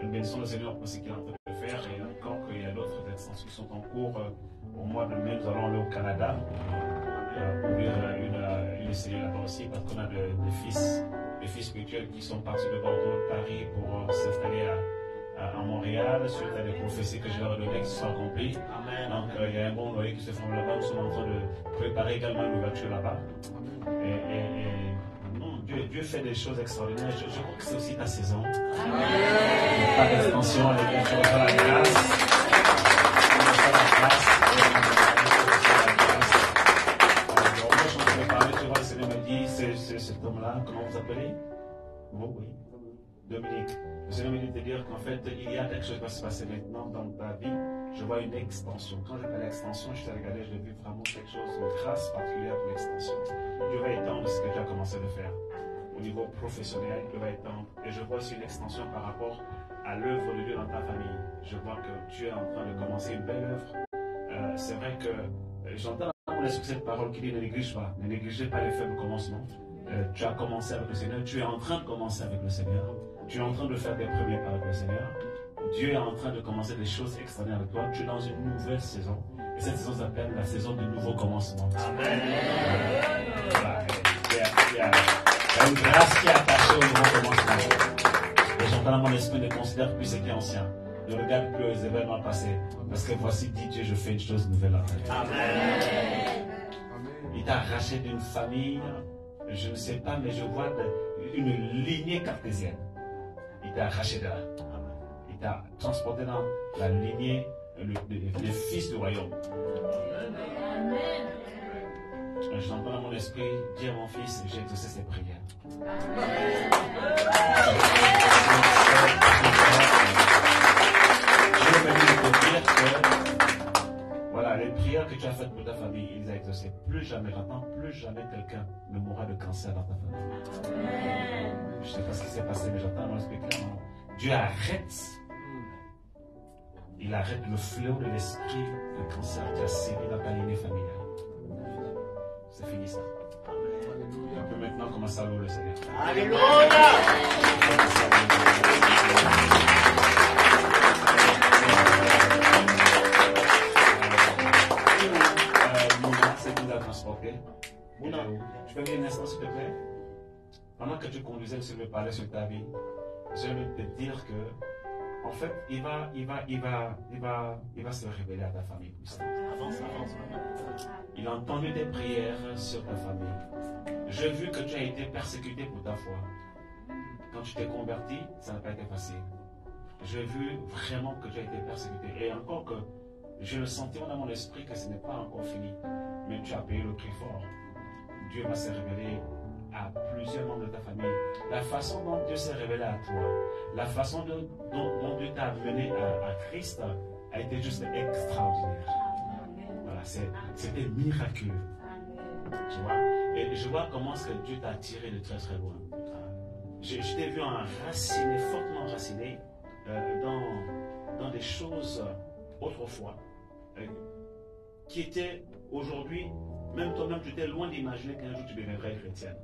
nous bénissons le Seigneur pour ce qu'il est en train de faire et encore qu'il y a d'autres extensions qui sont en cours. Au mois de mai, nous allons aller au Canada pour ouvrir une cellule là-bas aussi parce qu'on a des fils spirituels qui sont partis de Bordeaux, de Paris pour s'installer à Montréal suite à des prophéties que je leur ai données qui se sont accomplies. Donc il y a un bon loyer qui se forme là-bas. Nous sommes en train de préparer également une ouverture là-bas. Dieu fait des choses extraordinaires. Je crois que c'est aussi ta saison. Pas d'extension, les gars, tu reçois la grâce. Tu reçois la grâce. Alors, moi, je suis en train de parler, tu vois, le Seigneur me dit, c'est cet homme-là, comment vous appelez? Vous, oui. Dominique. Le Seigneur me dit de dire qu'en fait, il y a quelque chose qui va se passer maintenant dans ta vie. Je vois une extension. Quand je fais l'extension, je t'ai regardé, j'ai vu vraiment quelque chose, une grâce particulière pour l'extension. Dieu va étendre ce que tu as commencé de faire. Au niveau professionnel, Dieu va étendre. Et je vois aussi une extension par rapport à l'œuvre de Dieu dans ta famille. Je vois que tu es en train de commencer une belle œuvre. C'est vrai que j'entends dans mon esprit cette parole qui dit ne néglige pas. Ne négligez pas les faibles commencements. Tu as commencé avec le Seigneur. Tu es en train de commencer avec le Seigneur. Tu es en train de faire tes premiers pas avec le Seigneur. Dieu est en train de commencer des choses extraordinaires avec toi. Tu es dans une nouvelle saison. Et cette saison s'appelle la saison du nouveau commencement. Amen. Voilà. Il y a une grâce qui est attachée au nouveau commencement. Et j'entends dans mon esprit, ne considère plus ce qui est ancien. Ne regarde plus les événements passés. Parce que voici, dit Dieu, je fais une chose nouvelle en fait. Amen. Il t'a arraché d'une famille, je ne sais pas, mais je vois une lignée cartésienne. Il t'a arraché de là. Il t'a transporté dans la lignée des fils du royaume. Amen. J'entends dans mon esprit dire à mon fils, j'ai exaucé ses prières. Je vais venir te dire que voilà, les prières que tu as faites pour ta famille, il les a exaucées. Plus jamais, j'entends, plus jamais quelqu'un ne mourra de cancer dans ta famille. Je ne sais pas ce qui s'est passé, mais j'entends dans mon esprit clairement. Dieu arrête. Il arrête le fléau de l'esprit de cancer qui a sévi dans ta lignée familiale. C'est fini ça. Alléluia. On peut maintenant commencer à louer le Seigneur. Alléluia. Mouna, c'est qui l'a transporté. Mouna, tu peux venir un instant s'il te plaît? Pendant que tu conduisais, le Seigneur me parlait sur ta vie. Je vais te dire que en fait, il va se révéler à ta famille. Avance. Il a entendu des prières sur ta famille. J'ai vu que tu as été persécuté pour ta foi. Quand tu t'es converti, ça n'a pas été facile. J'ai vu vraiment que tu as été persécuté. Et encore que j'ai le sentiment dans mon esprit que ce n'est pas encore fini. Mais tu as payé le prix fort. Dieu va se révéler à plusieurs membres de ta famille. La façon dont Dieu s'est révélé à toi, la façon dont Dieu t'a amené à Christ a été juste extraordinaire. Voilà, c'était miraculeux. Tu vois? Et je vois comment est-ce que Dieu t'a tiré de très très loin. Je t'ai vu enraciné, fortement enraciné dans des choses autrefois qui étaient aujourd'hui, même toi-même tu étais loin d'imaginer qu'un jour tu deviendrais chrétienne.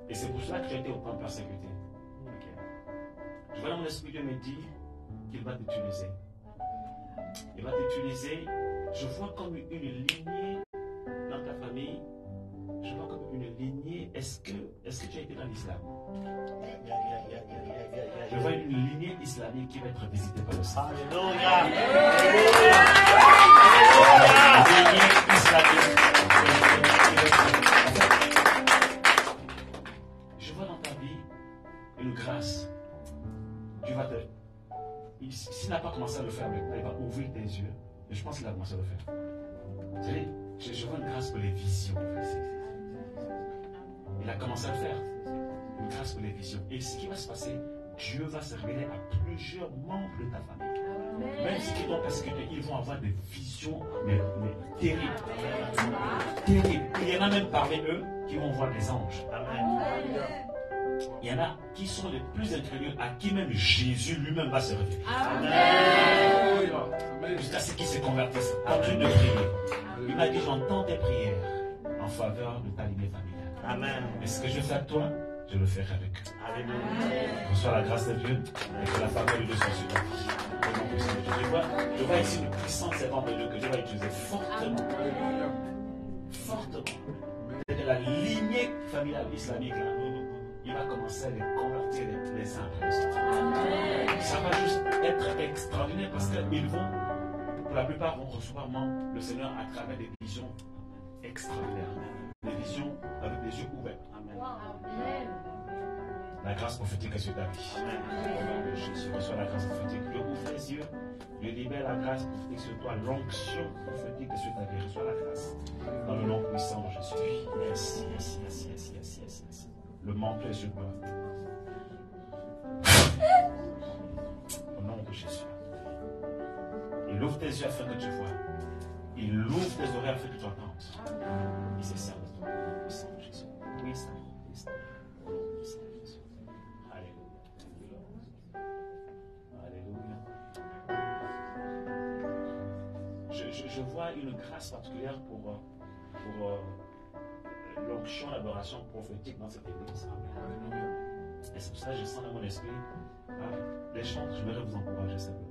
Et c'est pour cela que tu as été au point persécuté. Je vois dans mon esprit, Dieu me dit qu'il va t'utiliser. Il va t'utiliser. Je vois comme une lignée dans ta famille. Je vois comme une lignée. Est-ce que tu as été dans l'islam? Je vois une lignée islamique qui va être visitée par le Seigneur. Alléluia. Une lignée islamique. Je vois dans ta vie une grâce. Dieu va te... S'il n'a pas commencé à le faire maintenant, il va ouvrir tes yeux. Et je pense qu'il a commencé à le faire. Vous savez, je vois une grâce pour les visions. Il a commencé à le faire. Une grâce pour les visions. Et ce qui va se passer, Dieu va se révéler à plusieurs membres de ta famille. Même ceux qui t'ont persécuté, ils vont avoir des visions mais terribles. Terribles. Il y en a même parmi eux qui vont voir des anges. Amen. Il y en a qui sont les plus incrédules, à qui même Jésus lui-même va se révéler. Amen. Jusqu'à ce qu'ils se convertissent. Continue de prier. Il m'a dit, j'entends tes prières en faveur de ta lignée familiale. Amen. Et ce que je fais à toi, je le ferai avec eux. Alléluia. Reçois la grâce de Dieu et que la faveur de Dieu soit sur toi. Je vois ici une puissante servante de Dieu que Dieu va utiliser fortement. Fortement. Et la lignée familiale islamique, là, il va commencer à les convertir les uns après les autres. Ça va juste être extraordinaire parce qu'ils vont, pour la plupart, vont recevoir le Seigneur à travers des visions extraordinaires. Des visions avec des yeux ouverts. Amen. La grâce prophétique est sur ta vie. Amen. Jésus reçoit la grâce prophétique. Je ouvre les yeux. Je libère la grâce prophétique sur toi. L'onction prophétique est sur ta vie. Reçois la grâce. Dans le nom puissant de Jésus. Yes. Le manteau est sur toi. Au nom de Jésus. Il ouvre tes yeux afin que tu vois. Il ouvre tes oreilles afin que tu entendes. Il se sert de toi. Puissant de Jésus. Wisdom. Je vois une grâce particulière pour l'onction, l'adoration prophétique dans cette église. Et c'est pour ça que je sens dans mon esprit les chants. Je voudrais vous encourager simplement.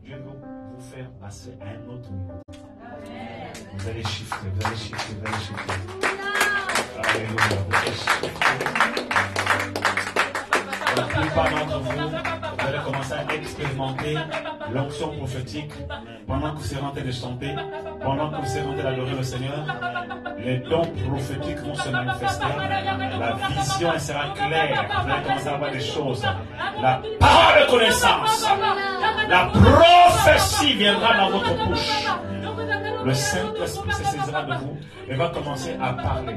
Dieu veut vous faire passer à un autre niveau. Vous allez shifter. La plupart d'entre vous allez commencer à expérimenter l'onction prophétique pendant que vous serez en train de chanter, pendant que vous serez en train d'adorer le Seigneur. Les dons prophétiques vont se manifester. La vision elle sera claire. Vous allez commencer à voir des choses. La parole de connaissance, la prophétie viendra dans votre bouche. Le Saint-Esprit se saisira de vous et va commencer à parler.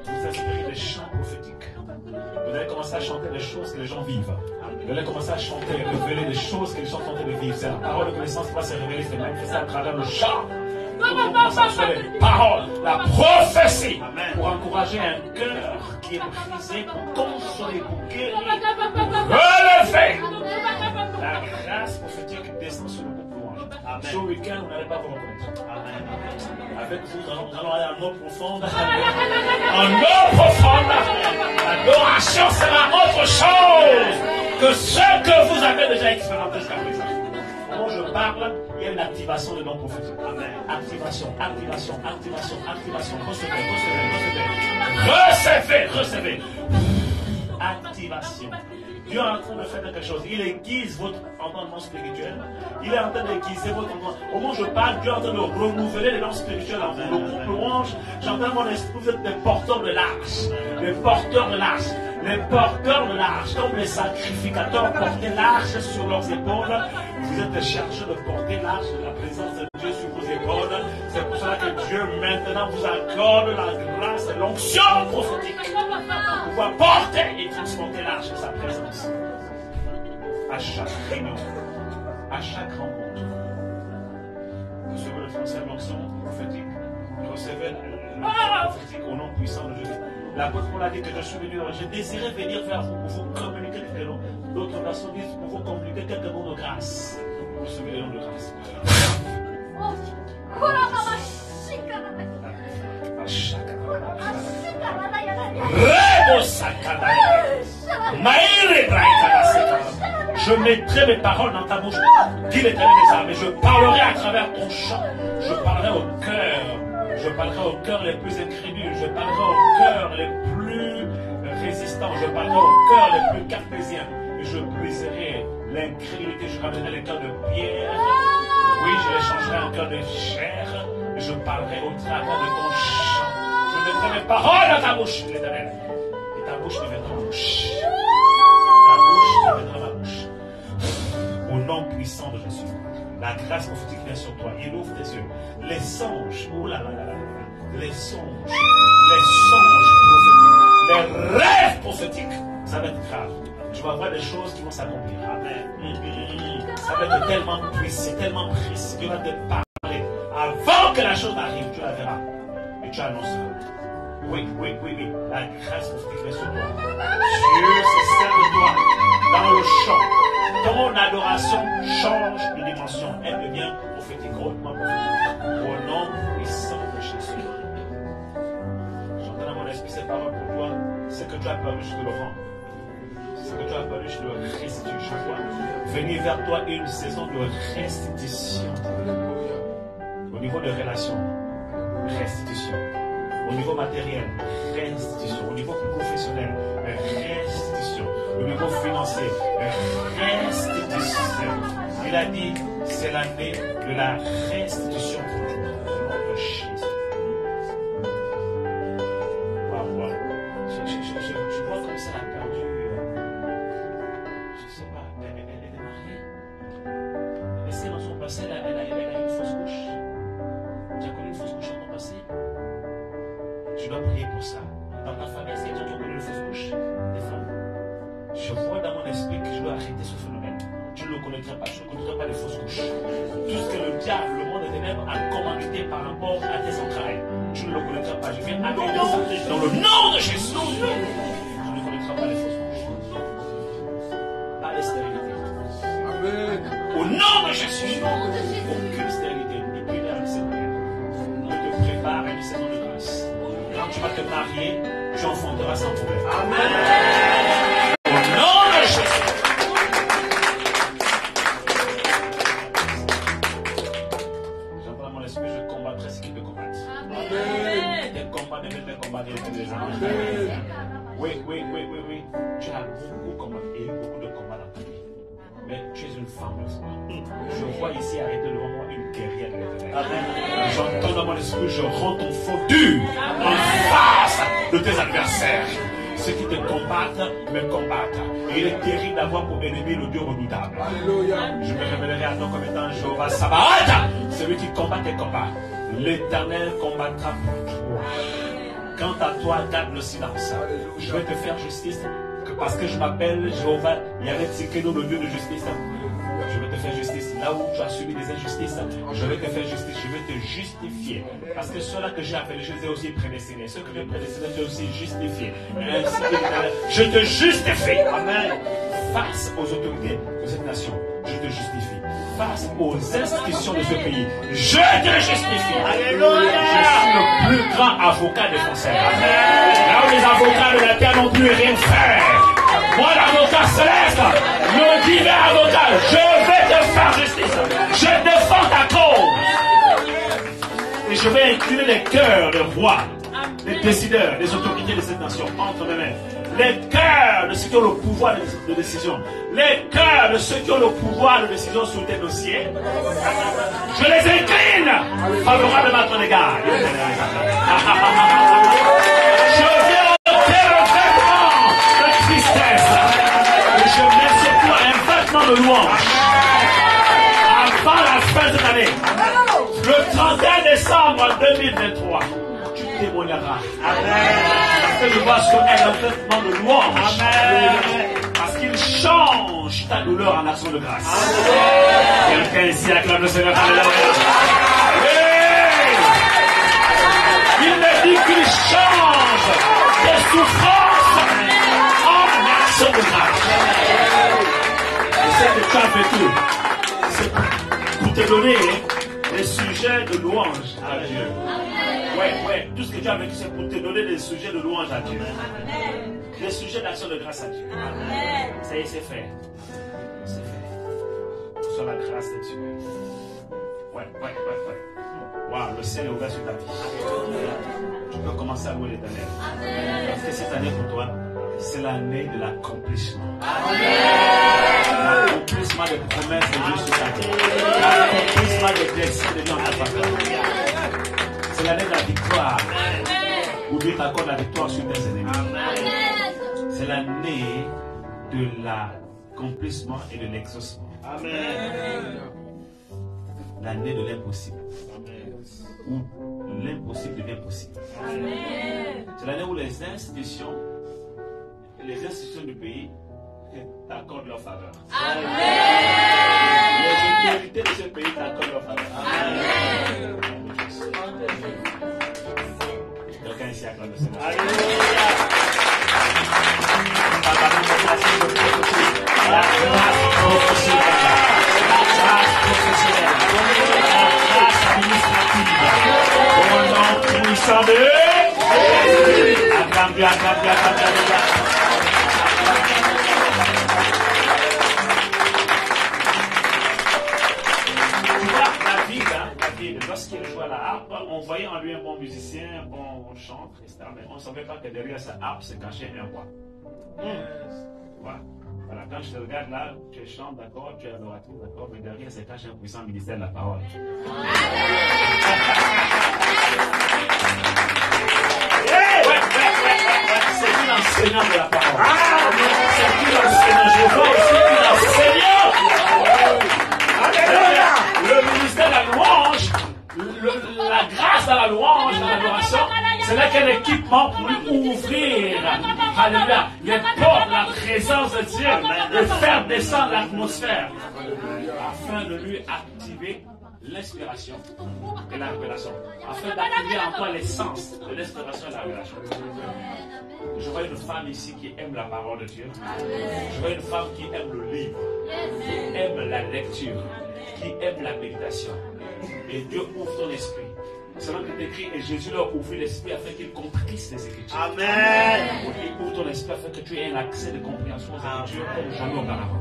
Vous inspirez des chants prophétiques. Vous allez commencer à chanter des choses que les gens vivent. Vous allez commencer à chanter et révéler des choses que les gens sont en train de vivre. C'est la parole de connaissance qui va se révéler, c'est manifester à travers le chant. Sur les paroles, la prophétie, pour encourager un cœur qui est brisé, pour consoler, pour guérir, pour relever. La grâce prophétique descend sur le groupe louange. Ce week-end, vous n'allez pas vous reconnaître. Avec vous, nous allons aller en eau profonde. En eau profonde, l'adoration sera autre chose que ce que vous avez déjà expérimenté jusqu'à présent. Quand je parle, il y a une activation de dons prophétiques. Activation. Recevez. Activation. Dieu est en train de faire quelque chose. Il aiguise votre entendement spirituel. Il est en train d'aiguiser votre entendement. Au moment où je parle, Dieu est en train de renouveler les dons spirituels en vous. Le groupe louange, j'entends mon esprit, vous êtes des porteurs de l'arche. Les porteurs de l'arche, comme les sacrificateurs portaient l'arche sur leurs épaules. Vous êtes chargés de porter l'arche de la présence de Dieu sur vos épaules. C'est pour cela que Dieu maintenant vous accorde la grâce et l'onction prophétique pour pouvoir porter et transporter l'arche de sa présence. À chaque réunion, à chaque rencontre, recevez le français l'onction prophétique. Recevez l'onction prophétique au nom puissant de Jésus. L'apôtre Paul a dit que je suis venu, je désirais venir vers vous pour vous communiquer quelques noms. D'autres versions disent pour vous communiquer quelques noms de grâce. Vous recevez les noms de grâce. Je mettrai mes paroles dans ta bouche, dit l'Éternel des armées. Je parlerai à travers ton chant. Je parlerai au cœur. Je parlerai aux cœurs les plus incrédules. Je parlerai aux cœurs les plus résistants. Je parlerai aux cœurs les plus cartésiens. Et je briserai l'incrédulité. Je ramènerai les cœurs de pierre. Oui, je les changerai en cœur de chair. Et je parlerai au travers de ton chant. Je mettrai mes paroles dans ta bouche, l'Éternel. Et ta bouche deviendra ma bouche. Ta bouche deviendra ma bouche. Au nom puissant de Jésus. La grâce prophétique vient sur toi. Il ouvre tes yeux. Les songes, oh là là là là, les songes prophétiques, les rêves prophétiques, ça va être grave. Tu vas voir des choses qui vont s'accomplir. Amen. Ça va être tellement puissant, tellement précis. Dieu va te parler. Avant que la chose arrive, tu la verras. Et tu annonceras. Oui. La grâce prophétique vient sur toi. Dieu se sert de toi dans le chant. Ton adoration change de dimension. Elle devient prophétique, hautement prophétique. Au nom puissant de Jésus. J'entends dans mon esprit cette parole pour toi. C'est que tu as apparu, je te le rends. Ce que tu as apparu, je te le restitue. Venir vers toi une saison de restitution. Au niveau de relations, restitution. Au niveau matériel, restitution. Au niveau professionnel, restitution. Au niveau financier, restitution. Il a dit, c'est l'année de la restitution pour toi. Je vois comme ça, elle a perdu. Je sais pas, elle est mariée. Est-ce que dans son passé, elle a eu une fausse couche? Tu as connu une fausse couche dans ton passé? Je dois prier pour ça. Dans ta famille, est-ce que tu as connu une fausse couche? Des femmes. Je vois dans mon esprit que je dois arrêter ce phénomène. Tu ne le connaîtras pas, tu ne connaîtras pas les fausses couches. Tout ce que le diable, le monde des ténèbres a commandité par rapport à tes entrailles, tu ne le connaîtras pas. Je viens annoncer dans le nom de Jésus. Tu ne connaîtras pas les fausses couches. Pas les stérilités. Amen. Au nom de Jésus, aucune stérilité, ni plus d'un Seigneur. Je te prépare à une saison de grâce. Quand tu vas te marier, tu enfanteras sans problème. Amen. Au nom de Jésus. Je combattrai ce qui te combattent. Tes combats ne veulent pas combattre les hommes. Oui. Tu as beaucoup combattu, beaucoup de combats dans ta vie. Mais tu es une femme de foi. Je vois ici arrêter devant moi une guerrière de l'éternel. J'entends dans mon esprit, je rends ton faux dur en face de tes adversaires. Ceux qui te combattent me combattent. Et il est terrible d'avoir pour ennemi le Dieu redoutable. Je me révélerai à toi comme étant Jéhovah Sabaoth, celui qui combat tes combats. L'Éternel combattra pour toi. Quant à toi, garde le silence. Je vais te faire justice parce que je m'appelle Jéhovah Yahweh Tsidkenu, le Dieu de justice. Je vais te faire justice. Là où tu as subi des injustices, je vais te faire justice. Je vais te justifier. Parce que ceux-là que j'ai appelés, je les ai aussi prédestinés. Ceux que j'ai prédestinés, j'ai aussi justifiés. Je te justifie. Amen. Face aux autorités de cette nation, je te justifie. Face aux institutions de ce pays, je te justifie. Alléluia. Je suis le plus grand avocat des Français. Là où les avocats de la terre n'ont plus rien faire. Moi, l'avocat céleste, le divin avocat, je vais te faire justice. Je défends ta cause. Et je vais incliner les cœurs des rois, des décideurs, des autorités de cette nation entre mes mains. Les cœurs de ceux qui ont le pouvoir de décision. Les cœurs de ceux qui ont le pouvoir de décision sur tes dossiers. Je les incline favorablement à ton égard. Je viens ôter le vêtement de tristesse. Et je mets sur toi un vêtement de louange. Avant la fin de cette année, le 31 décembre 2023, tu témoigneras. Amen. Parce que je vois sur elle un vêtement de louange. Amen. Parce qu'il change ta douleur en action de grâce. Quelqu'un ici acclame le Seigneur. Alléluia. Il me dit qu'il change tes souffrances en action de grâce. Et c'est que tu as vécu. C'est pour te donner des sujets de louange à Dieu. Ouais. Tout ce que tu as vécu, c'est pour te donner des sujets de louange à Dieu. Des sujets d'action de grâce à Dieu. Ça y est, c'est fait. C'est fait. Sur la grâce de Dieu. Ouais. Waouh, le ciel est ouvert sur ta vie. Tu peux commencer à louer l'Éternel. Parce que cette année pour toi, c'est l'année de l'accomplissement. L'accomplissement des promesses de Dieu sur ta vie. L'accomplissement des desseins de Dieu en ta famille. C'est l'année de la victoire. Où Dieu t'accorde la victoire sur tes ennemis. C'est l'année de l'accomplissement et de l'exaucement. L'année de l'impossible. Où l'impossible devient possible. C'est l'année où les institutions du pays t'accordent leur faveur. Les autorités de ce pays t'accordent leur faveur. Quelqu'un ici acclame le Seigneur. Alléluia. La grâce professionnelle. La grâce professionnelle. La grâce administrative. Au nom puissant de Jésus. Acclame Dieu. bon musicien, bon chante, etc. Mais on ne savait pas que derrière sa harpe se cachait un roi. Voilà. Voilà, quand je te regarde là, tu chantes, d'accord, tu es adorateur, d'accord, mais derrière se cache un puissant ministère de la parole. C'est une enseignante de la parole. C'est une enseignante. Je vois aussi une enseignante. Le ministère de la louange, la grâce à la louange, à l'adoration, ce n'est qu'un équipement pour lui ouvrir, alléluia, les portes, la présence de Dieu, de faire descendre l'atmosphère, afin de lui activer l'inspiration et la révélation, afin d'activer en toi l'essence de l'inspiration et de la révélation. Je vois une femme ici qui aime la parole de Dieu. Je vois une femme qui aime le livre, qui aime la lecture, qui aime la méditation. Et Dieu ouvre ton esprit. C'est là que écrit, et Jésus leur ouvrit l'esprit afin qu'ils comprissent les Écritures. Amen. Il ouvre ton esprit afin que tu aies un accès de compréhension aux Écritures comme jamais auparavant.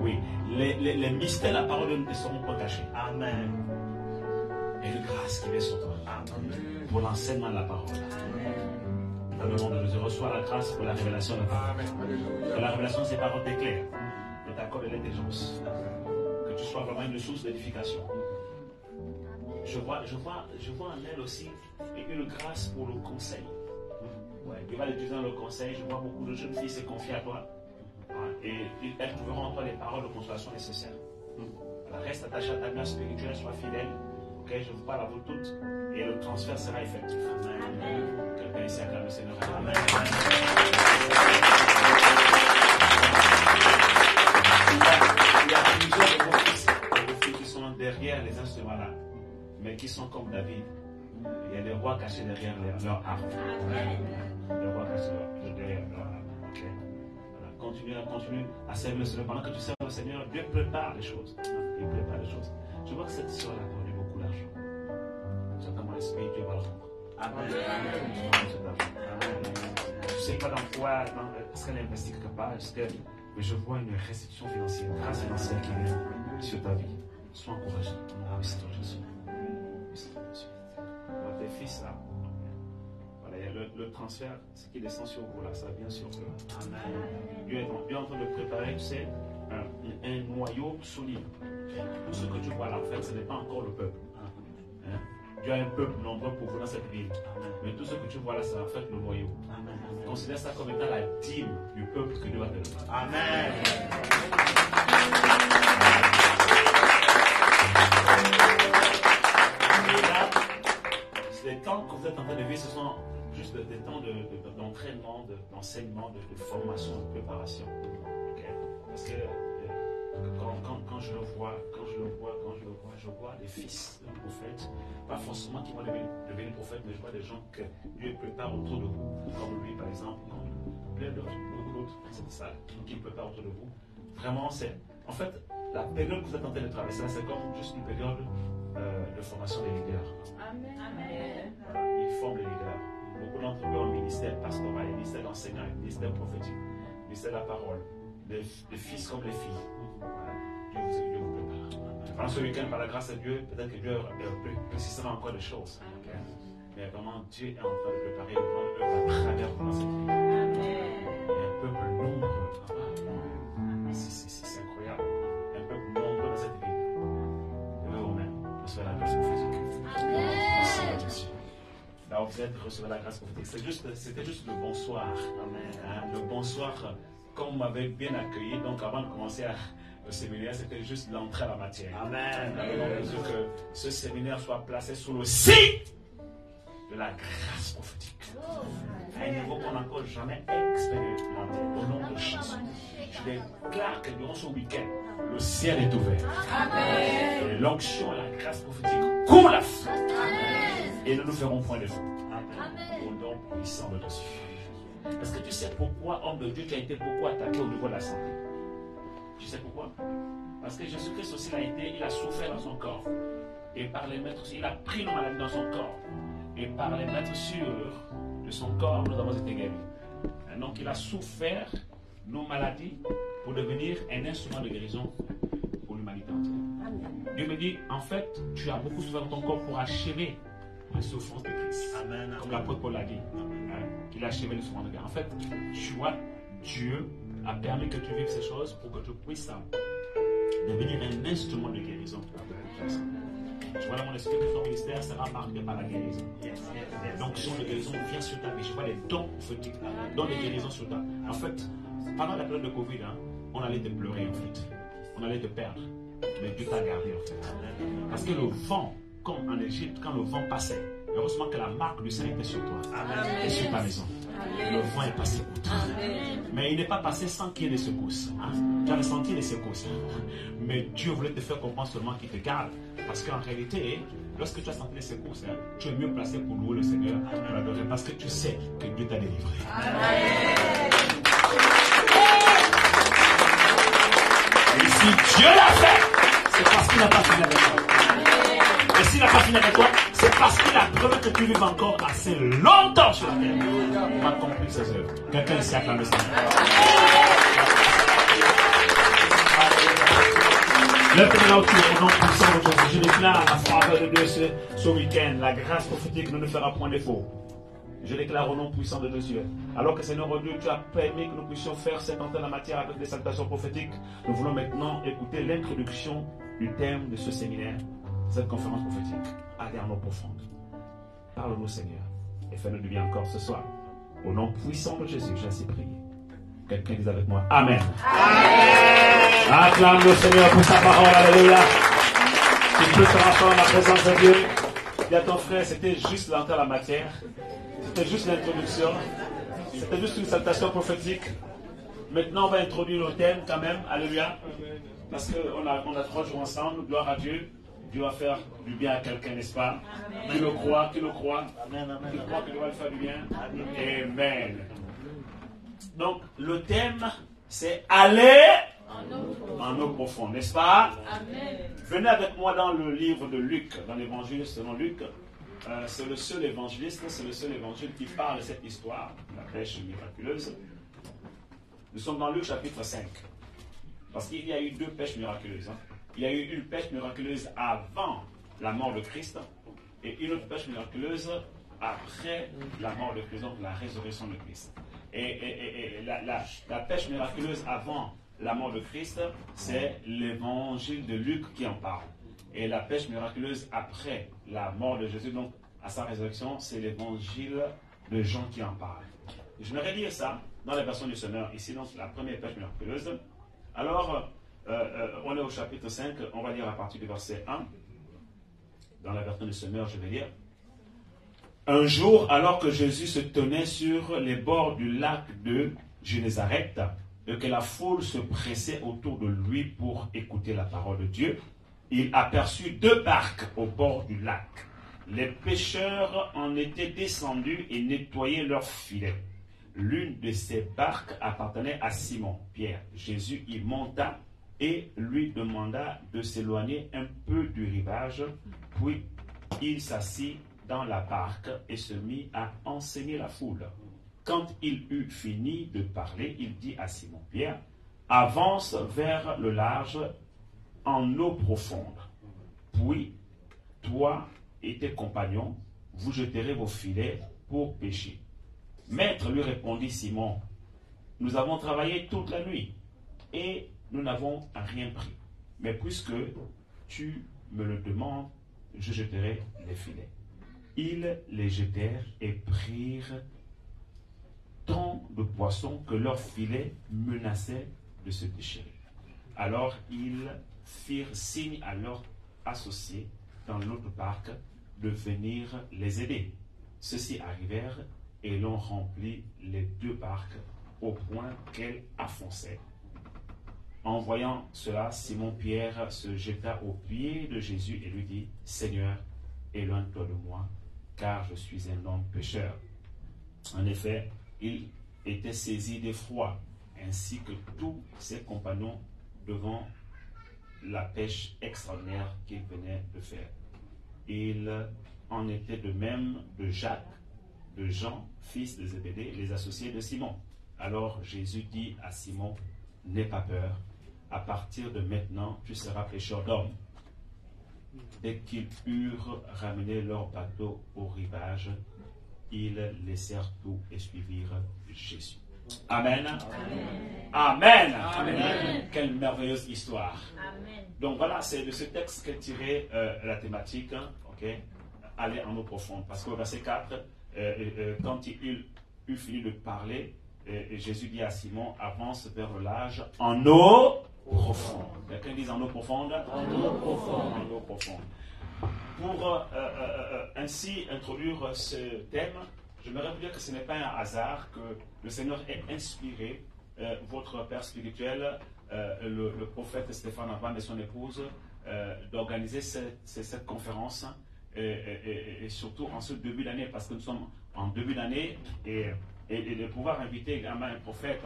Oui, les mystères de la parole ne seront pas cachés. Amen. Et une grâce qui vient sur toi. Amen. Pour l'enseignement de la parole. Dans le monde de Dieu, reçois la grâce pour la révélation de la parole. Que la révélation de ces paroles t'éclaire et t'accorde l'intelligence. Que tu sois vraiment une source d'édification. Je vois en elle aussi une grâce pour le conseil. Ouais, Dieu va l'utiliser dans le conseil. Je vois beaucoup de jeunes filles se confier à toi. Et elles trouveront en toi les paroles de consolation nécessaires. Alors, reste attaché à ta mère spirituelle, sois fidèle. Okay, je vous parle à vous toutes. Et le transfert sera effectif. Amen. Quelqu'un ici acclame le Seigneur. Amen. Il y a plusieurs de vos fils et vos filles qui sont derrière les instruments là, mais qui sont comme David. Il y a des rois cachés derrière leur arme. Des rois cachés derrière leur arme. Okay. Voilà. Continue à servir le Seigneur. Pendant que tu sers le Seigneur, Dieu prépare les choses. Il prépare les choses. Je vois que cette soeur a donné beaucoup d'argent. J'attends mon esprit, Dieu va le rendre. Amen. Je ne sais pas dans quoi, est-ce qu'elle investit quelque part, mais je vois une restitution financière, une grâce financière qui vient sur ta vie. Sois encouragé. Oui, c'est toi, Jésus. Oui, c'est toi, Jésus. Voilà, tes fils là. Voilà, il y a le transfert, ce qui descend sur vous là, ça vient sur eux. Amen. Dieu est en train de préparer, tu sais, un noyau solide. Tout ce que tu vois là, en fait, ce n'est pas encore le peuple. Hein? Dieu a un peuple nombreux pour vous dans cette ville. Amen. Mais tout ce que tu vois là, c'est en fait le noyau. Amen. Considère ça comme étant la dîme du peuple que Dieu va te donner. Amen. Et là, les temps que vous êtes en train de vivre, ce sont juste des temps d'entraînement, d'enseignement, de formation, de préparation. Okay? Parce que quand je le vois, je vois des fils de prophètes, pas forcément qui vont devenir prophètes, mais je vois des gens que Dieu prépare autour de vous, comme lui par exemple, comme plein d'autres, c'est ça, qui prépare autour de vous. Vraiment, c'est, en fait, la période que vous êtes en train de traverser, c'est comme juste une période de formation des leaders. Amen. Ils forment les leaders. Beaucoup d'entre eux ont un ministère pastoral, un ministère d'enseignant, un ministère prophétique, un ministère de la parole, des fils comme les filles. Voilà. Dieu vous prépare. Pendant ce week-end, par la grâce de Dieu, peut-être que Dieu précisera encore des choses. Okay? Mais vraiment, Dieu est en train de préparer une grande œuvre à travers dans cette vie. Il y a un peuple nombreux. C'est incroyable. Il y a un peuple nombreux dans cette ville. Et eux-mêmes, recevez la grâce prophétique. Merci à Jésus. Là où vous êtes, recevez la grâce prophétique. C'était juste le bonsoir. Amen. Le bonsoir, comme vous m'avez bien accueilli, donc avant de commencer le séminaire, c'était juste l'entrée à la matière. Amen. Nous que ce séminaire soit placé sous le signe de la grâce prophétique. À un niveau qu'on n'a encore jamais expérimenté au nom de Jésus. Je déclare que durant ce week-end, le ciel est ouvert. Amen. Et l'onction et la grâce prophétique coulent la feu. Et nous ne ferons point de feu. Au nom puissant de Jésus. Est-ce que tu sais pourquoi, homme de Dieu, tu as été beaucoup attaqué au niveau de la santé? Tu sais pourquoi? Parce que Jésus-Christ aussi il a souffert dans son corps. Et par les maîtres, il a pris nos maladies dans son corps. Et par les maîtres sûrs de son corps, nous avons été guéris. Et donc il a souffert nos maladies pour devenir un instrument de guérison pour l'humanité entière. Dieu me dit, en fait, tu as beaucoup souffert dans ton corps pour achever les souffrances de Christ. Amen. Comme l'apôtre Paul l'a dit, qu'il a achevé les souffrances de Christ. En fait, tu vois, Dieu a permis que tu vives ces choses pour que tu puisses devenir un instrument de guérison. Tu vois, dans mon esprit, que ton ministère sera marqué par la guérison. L'onction de guérison vient sur ta vie. Je vois les dons prophétiques, dons de guérison sur ta vie. En fait, pendant la période de Covid, on allait te pleurer en fait. On allait te perdre. Mais Dieu t'a gardé en fait. Parce que le vent, comme en Égypte, quand le vent passait, heureusement que la marque du Seigneur était sur toi et sur ta maison. Le vent est passé outre. Mais il n'est pas passé sans qu'il y ait des secousses. Tu as ressenti les secousses. Mais Dieu voulait te faire comprendre seulement qu'il te garde. Parce qu'en réalité, lorsque tu as senti les secousses, tu es mieux placé pour louer le Seigneur, pour l'adorer, parce que tu sais que Dieu t'a délivré. Et si Dieu l'a fait, c'est parce qu'il n'a pas fini avec toi. Et s'il n'a pas fini avec toi, c'est parce qu'il a prévu que tu vives encore assez longtemps sur la terre pour accomplir ses œuvres. Quelqu'un ici acclame le Seigneur. Lève-toi là-dessus au nom puissant de Jésus. Je déclare la faveur de Dieu ce week-end. La grâce prophétique ne nous fera point défaut. Je déclare au nom puissant de Dieu. Alors que Seigneur Dieu, tu as permis que nous puissions faire cette antenne en matière avec des salutations prophétiques, nous voulons maintenant écouter l'introduction du thème de ce séminaire, cette conférence prophétique. Allez en eau profonde. Parle-nous Seigneur et fais-nous du bien encore ce soir. Au nom puissant de Jésus, j'ai ainsi prié. Quelqu'un dit avec moi Amen. Amen. Acclame le Seigneur pour sa parole. Alléluia. Tu peux te rasseoir dans la présence de Dieu. Dis à ton frère, c'était juste l'entrée à la matière. C'était juste l'introduction. C'était juste une salutation prophétique. Maintenant, on va introduire le thème quand même. Alléluia. Parce qu'on a 3 jours ensemble. Gloire à Dieu. Dieu va faire du bien à quelqu'un, n'est-ce pas? Qui le croit, qui le croit. Qui croit que Dieu va lui faire du bien. Amen. Donc, le thème, c'est aller en eau profonde, n'est-ce pas? Amen. Venez avec moi dans le livre de Luc, dans l'évangile selon Luc. C'est le seul évangéliste, c'est le seul évangile qui parle de cette histoire, la pêche miraculeuse. Nous sommes dans Luc chapitre 5. Parce qu'il y a eu 2 pêches miraculeuses. Il y a eu une pêche miraculeuse avant la mort de Christ et une autre pêche miraculeuse après la mort de Christ, donc la résurrection de Christ. Et la pêche miraculeuse avant la mort de Christ, c'est l'évangile de Luc qui en parle. Et la pêche miraculeuse après la mort de Jésus, donc à sa résurrection, c'est l'évangile de Jean qui en parle. Je vais relire ça dans la version du Seigneur, ici, donc la première pêche miraculeuse. Alors, on est au chapitre 5, on va lire à partir du verset 1. Dans la version du Seigneur, je vais lire. Un jour, alors que Jésus se tenait sur les bords du lac de Génézareth, et que la foule se pressait autour de lui pour écouter la parole de Dieu, il aperçut 2 barques au bord du lac. Les pêcheurs en étaient descendus et nettoyaient leurs filets. L'une de ces barques appartenait à Simon, Pierre. Jésus y monta et lui demanda de s'éloigner un peu du rivage, puis il s'assit dans la barque et se mit à enseigner la foule. Quand il eut fini de parler, il dit à Simon-Pierre, « Avance vers le large en eau profonde. Puis, toi et tes compagnons, vous jeterez vos filets pour pêcher. » Maître, lui répondit Simon, « Nous avons travaillé toute la nuit et nous n'avons rien pris. Mais puisque tu me le demandes, je jeterai les filets. » Ils les jetèrent et prirent tant de poissons que leurs filets menaçaient de se déchirer. Alors ils firent signe à leurs associés dans l'autre barque de venir les aider. Ceux-ci arrivèrent et l'ont rempli les 2 barques au point qu'elles affonçaient. En voyant cela, Simon-Pierre se jeta aux pieds de Jésus et lui dit, « Seigneur, éloigne-toi de moi, car je suis un homme pécheur. » En effet, il était saisi d'effroi, ainsi que tous ses compagnons devant la pêche extraordinaire qu'il venait de faire. Il en était de même de Jacques, de Jean, fils de Zébédée, les associés de Simon. Alors Jésus dit à Simon, « N'aie pas peur, à partir de maintenant, tu seras pêcheur d'hommes. » Dès qu'ils eurent ramené leur bateau au rivage, ils laissèrent tout et suivirent Jésus. Amen. Amen. Amen. Amen. Quelle merveilleuse histoire. Amen. Donc voilà, c'est de ce texte qu'est tirée la thématique. Okay? Aller en eau profonde. Parce qu'au verset 4, quand il eut fini de parler, Jésus dit à Simon, avance vers le large en eau profonde. Quelqu'un dit en eau profonde? En eau profonde. En eau profonde. Pour ainsi introduire ce thème, j'aimerais vous dire que ce n'est pas un hasard que le Seigneur ait inspiré votre père spirituel, le prophète Stéphane Abraham et son épouse, d'organiser cette conférence et surtout en ce début d'année, parce que nous sommes en début d'année et de pouvoir inviter également un prophète.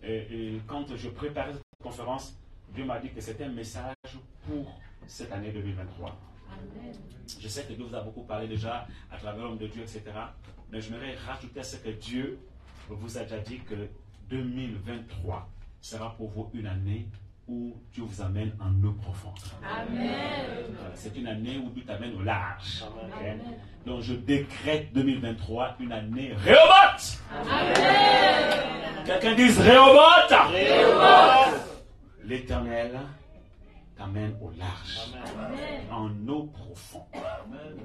Et quand je préparais cette conférence, Dieu m'a dit que c'était un message pour cette année 2023. Amen. Je sais que Dieu vous a beaucoup parlé déjà à travers l'homme de Dieu, etc. Mais je voudrais rajouter à ce que Dieu vous a déjà dit que 2023 sera pour vous une année où Dieu vous amène en eau profonde. Amen. C'est une année où Dieu t'amène au large. Okay? Donc je décrète 2023 une année Rehoboth. Amen. Quelqu'un dise Rehoboth. Rehoboth. L'Éternel t'amène au large. Amen. En eau profonde. Amen.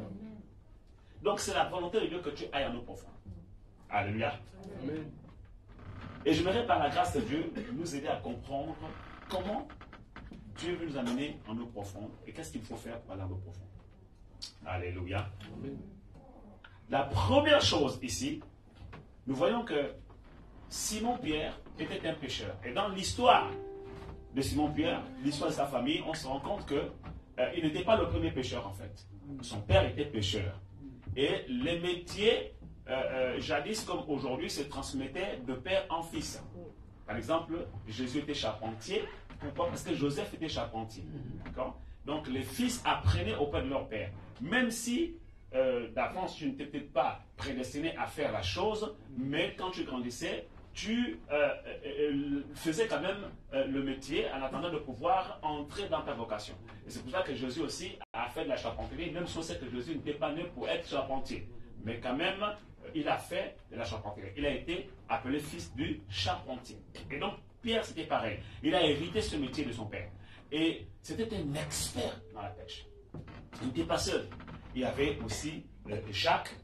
Donc c'est la volonté de Dieu que tu ailles en eau profonde. Alléluia. Amen. Et j'aimerais par la grâce de Dieu nous aider à comprendre comment Dieu veut nous amener en eau profonde et qu'est-ce qu'il faut faire pour aller en eau profonde. Alléluia. Amen. La première chose ici, nous voyons que Simon-Pierre était un pécheur. Et dans l'histoire de Simon-Pierre, l'histoire de sa famille, on se rend compte qu'il n'était pas le premier pécheur en fait. Son père était pécheur. Et les métiers, jadis comme aujourd'hui, se transmettaient de père en fils. Par exemple, Jésus était charpentier. Pourquoi? Parce que Joseph était charpentier. D'accord? Donc les fils apprenaient auprès de leur père. Même si d'avance tu n'étais peut-être pas prédestiné à faire la chose, mais quand tu grandissais, tu faisais quand même le métier en attendant de pouvoir entrer dans ta vocation. Et c'est pour ça que Jésus aussi a fait de la charpenterie, même si on sait que Jésus n'était pas né pour être charpentier. Mais quand même, il a fait de la charpenterie. Il a été appelé fils du charpentier. Et donc, Pierre, c'était pareil. Il a hérité ce métier de son père. Et c'était un expert dans la pêche. Il n'était pas seul. Il y avait aussi Jacques,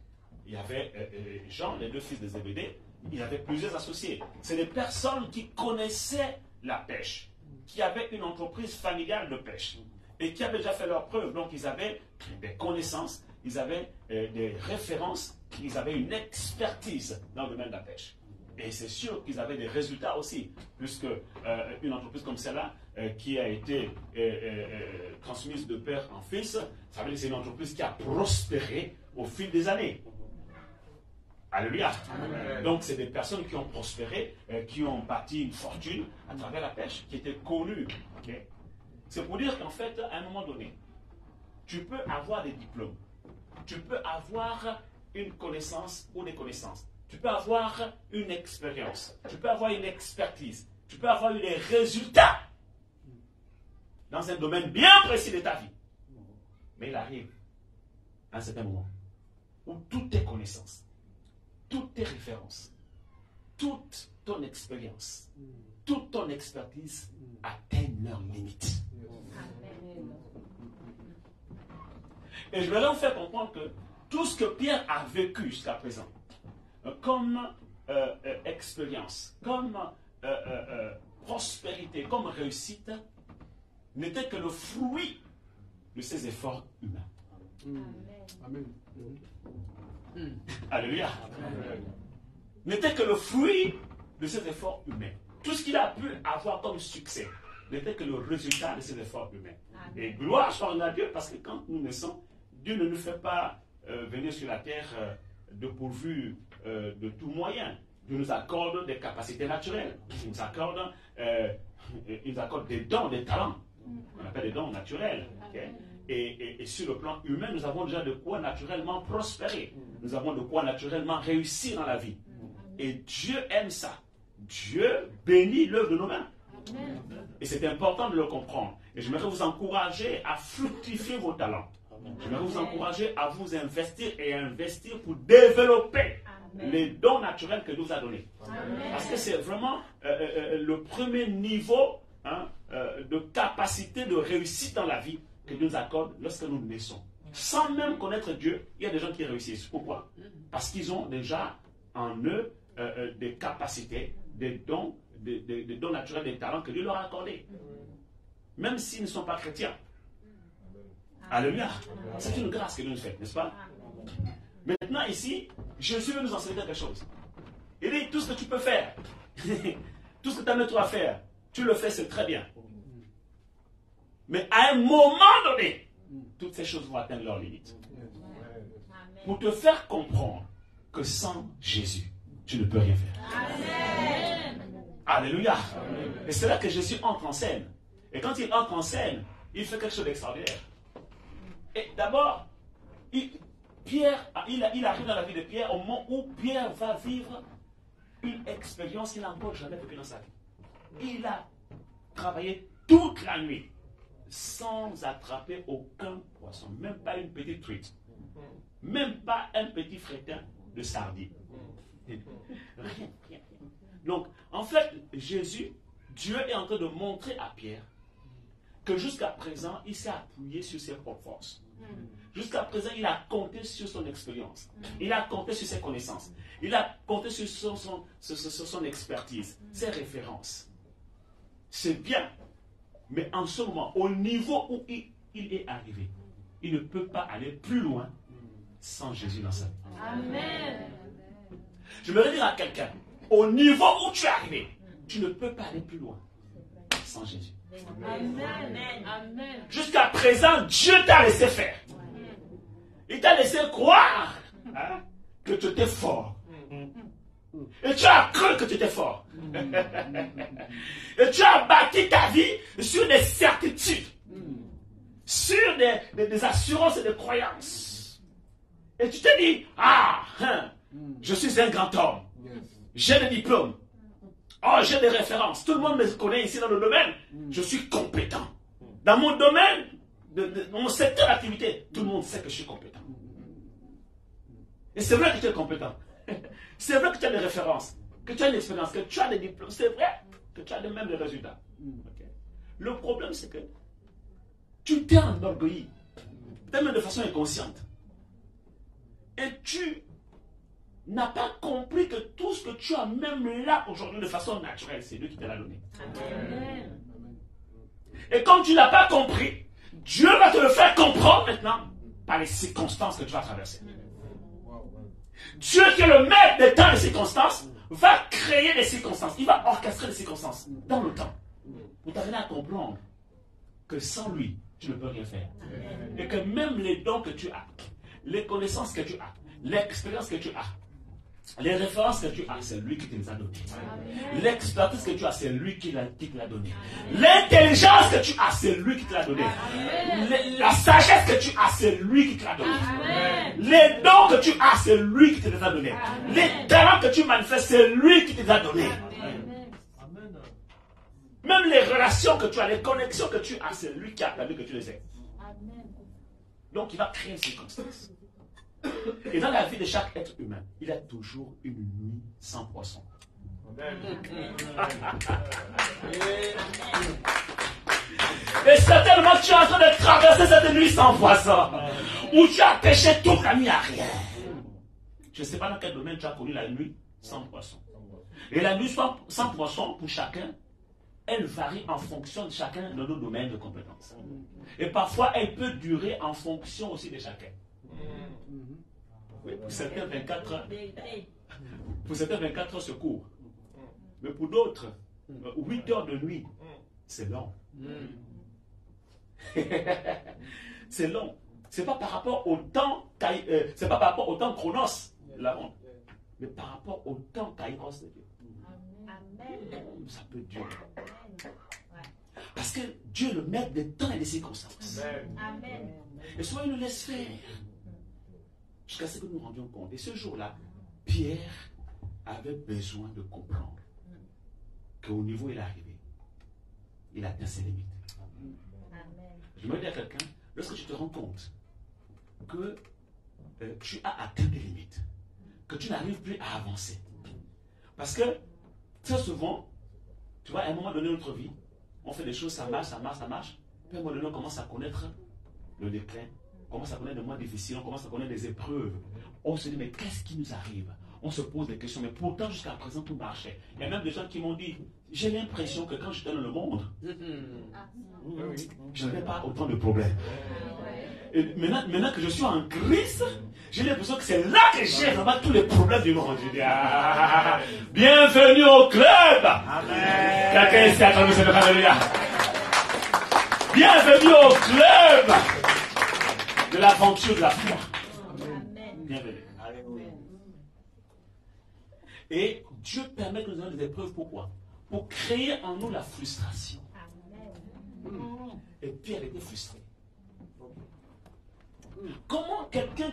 il y avait Jean, les deux fils de Zébédée. Il y avait plusieurs associés. C'est des personnes qui connaissaient la pêche, qui avaient une entreprise familiale de pêche et qui avaient déjà fait leurs preuves. Donc, ils avaient des connaissances, ils avaient des références, ils avaient une expertise dans le domaine de la pêche. Et c'est sûr qu'ils avaient des résultats aussi, puisque une entreprise comme celle-là, qui a été transmise de père en fils, ça veut dire que c'est une entreprise qui a prospéré au fil des années. Alléluia. Amen. Donc c'est des personnes qui ont prospéré, qui ont bâti une fortune à travers la pêche, qui étaient connues. Okay? C'est pour dire qu'en fait, à un moment donné, tu peux avoir des diplômes, tu peux avoir une connaissance ou des connaissances, tu peux avoir une expérience, tu peux avoir une expertise, tu peux avoir eu des résultats dans un domaine bien précis de ta vie. Mais il arrive à un certain moment où toutes tes connaissances, toutes tes références, toute ton expérience, toute ton expertise atteignent leur limite. Et je vais leur faire comprendre que tout ce que Pierre a vécu jusqu'à présent, comme expérience, comme prospérité, comme réussite, n'était que le fruit de ses efforts humains. Amen. Alléluia. N'était que le fruit de ses efforts humains. Tout ce qu'il a pu avoir comme succès n'était que le résultat de ses efforts humains. Amen. Et gloire soit à Dieu, parce que quand nous naissons, Dieu ne nous fait pas venir sur la terre dépourvu de tout moyen. Dieu nous accorde des capacités naturelles. Il nous accorde des dons, des talents. On appelle des dons naturels. Okay? Et sur le plan humain, nous avons déjà de quoi naturellement prospérer. Nous avons de quoi naturellement réussir dans la vie. Et Dieu aime ça. Dieu bénit l'œuvre de nos mains. Et c'est important de le comprendre. Et j'aimerais vous encourager à fructifier vos talents. J'aimerais vous encourager à vous investir et à investir pour développer les dons naturels que Dieu nous a donnés. Parce que c'est vraiment le premier niveau de capacité de réussite dans la vie que Dieu nous accorde lorsque nous naissons. Sans même connaître Dieu, il y a des gens qui réussissent. Pourquoi? Parce qu'ils ont déjà en eux des capacités, des dons naturels, des talents que Dieu leur a accordés. Même s'ils ne sont pas chrétiens. Alléluia. C'est une grâce que Dieu nous fait, n'est-ce pas? Maintenant ici, Jésus veut nous enseigner quelque chose. Il dit, tout ce que tu peux faire, tout ce que tu as mis toi à faire, tu le fais, c'est très bien. Mais à un moment donné, toutes ces choses vont atteindre leurs limites. Pour te faire comprendre que sans Jésus, tu ne peux rien faire. Amen. Alléluia. Et c'est là que Jésus entre en scène. Et quand il entre en scène, il fait quelque chose d'extraordinaire. Et d'abord, Pierre, il arrive dans la vie de Pierre au moment où Pierre va vivre une expérience qu'il n'a encore jamais vécue dans sa vie. Il a travaillé toute la nuit sans attraper aucun poisson, même pas une petite truite, même pas un petit frétin de sardine. Rien. Donc, en fait, Dieu est en train de montrer à Pierre que jusqu'à présent, il s'est appuyé sur ses propres forces. Jusqu'à présent, il a compté sur son expérience. Il a compté sur ses connaissances. Il a compté sur son expertise, ses références. C'est bien. Mais en ce moment, au niveau où il est arrivé, il ne peut pas aller plus loin sans Jésus dans sa vie. Amen. Je veux dire à quelqu'un, au niveau où tu es arrivé, tu ne peux pas aller plus loin sans Jésus. Amen. Jusqu'à présent, Dieu t'a laissé faire. Il t'a laissé croire que tu étais fort. Et tu as cru que tu étais fort. Et tu as bâti ta vie sur des certitudes, sur des assurances et des croyances. Et tu t'es dit, je suis un grand homme. J'ai des diplômes. Oh, j'ai des références. Tout le monde me connaît ici dans le domaine. Je suis compétent. Dans mon domaine, dans mon secteur d'activité, tout le monde sait que je suis compétent. Et c'est vrai que tu es compétent. C'est vrai que tu as des références, que tu as une expérience, que tu as des diplômes. C'est vrai que tu as les mêmes résultats. Okay. Le problème, c'est que tu t'es enorgueilli, même de façon inconsciente. Et tu n'as pas compris que tout ce que tu as même là aujourd'hui de façon naturelle, c'est Dieu qui te l'a donné. Amen. Et comme tu ne l'as pas compris, Dieu va te le faire comprendre maintenant par les circonstances que tu vas traverser. Dieu qui est le maître des temps et des circonstances va créer des circonstances. Il va orchestrer des circonstances dans le temps pour t'amener à comprendre que sans lui, tu ne peux rien faire. Et que même les dons que tu as, les connaissances que tu as, l'expérience que tu as, les références que tu as, c'est lui qui te les a données. L'expertise que tu as, c'est lui qui te l'a donné. L'intelligence que tu as, c'est lui qui te l'a donné. La sagesse que tu as, c'est lui qui te l'a donné. Les dons que tu as, c'est lui qui te les a donnés. Les talents que tu manifestes, c'est lui qui te les a donnés. Même les relations que tu as, les connexions que tu as, c'est lui qui a permis que tu les aies. Donc il va créer une circonstance. Et dans la vie de chaque être humain, il y a toujours une nuit sans poisson. Et certainement tu es en train de traverser cette nuit sans poisson, où tu as pêché toute la nuit à rien. Je ne sais pas dans quel domaine tu as connu la nuit sans poisson. Et la nuit sans poisson, pour chacun, elle varie en fonction de chacun de nos domaines de compétences. Et parfois, elle peut durer en fonction aussi de chacun. Oui, pour certains 24 heures. Pour certains 24 heures, c'est court. Mais pour d'autres, 8 heures de nuit, c'est long. C'est long. C'est pas par rapport au temps, c'est pas par rapport au temps chronos, la honte, mais par rapport au temps kairos de Dieu. Ça peut durer. Parce que Dieu le maître des temps et des circonstances. Amen. Et soit il nous laisse faire. Jusqu'à ce que nous nous rendions compte. Et ce jour-là, Pierre avait besoin de comprendre qu'au niveau où il est arrivé, il atteint ses limites. Je me dis à quelqu'un, lorsque tu te rends compte que tu as atteint tes limites, que tu n'arrives plus à avancer. Parce que très souvent, tu vois, à un moment donné de notre vie, on fait des choses, ça marche. Puis à un moment donné, on commence à connaître le déclin, on commence à connaître des mois difficiles, on commence à connaître des épreuves. On se dit, mais qu'est-ce qui nous arrive? On se pose des questions, mais pourtant jusqu'à présent tout marchait. Il y a même des gens qui m'ont dit, j'ai l'impression que quand j'étais dans le monde, je n'avais pas autant de problèmes. Et maintenant que je suis en Christ, j'ai l'impression que c'est là que j'ai vraiment tous les problèmes du monde. Je dis, bienvenue au club! Amen. Quelqu'un ici a entendu cette alléluia. Bienvenue au club de l'aventure de la foi. Bienvenue. Et Dieu permet que nous ayons des épreuves. Pourquoi? Pour créer en nous la frustration. Et Pierre était frustré. Comment quelqu'un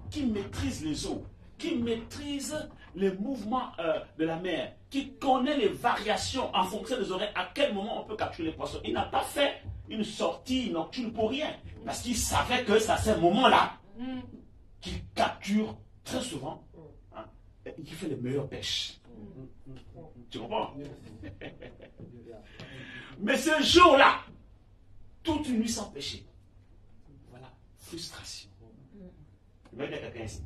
qui maîtrise les eaux, qui maîtrise les mouvements de la mer, qui connaît les variations en fonction des horaires, à quel moment on peut capturer les poissons, il n'a pas fait une sortie nocturne pour rien. Parce qu'il savait que c'est à ce moment-là qu'il capture très souvent, et qu'il fait les meilleures pêches. Tu comprends? Mais ce jour-là, toute une nuit sans péché. Voilà, frustration. Je vais dire à quelqu'un ici.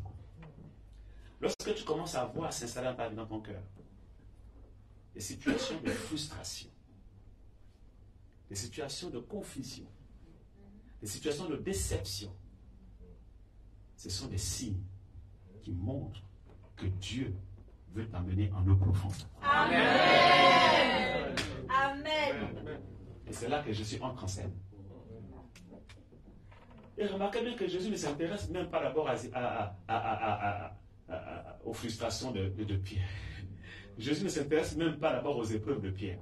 Lorsque tu commences à voir s'installer un peu dans ton cœur, des situations de frustration, des situations de confusion, des situations de déception, ce sont des signes qui montrent que Dieu veut t'amener en eau profonde. Amen. Amen. Et c'est là que Jésus entre en scène. Et remarquez bien que Jésus ne s'intéresse même pas d'abord aux frustrations de Pierre. Jésus ne s'intéresse même pas d'abord aux épreuves de Pierre.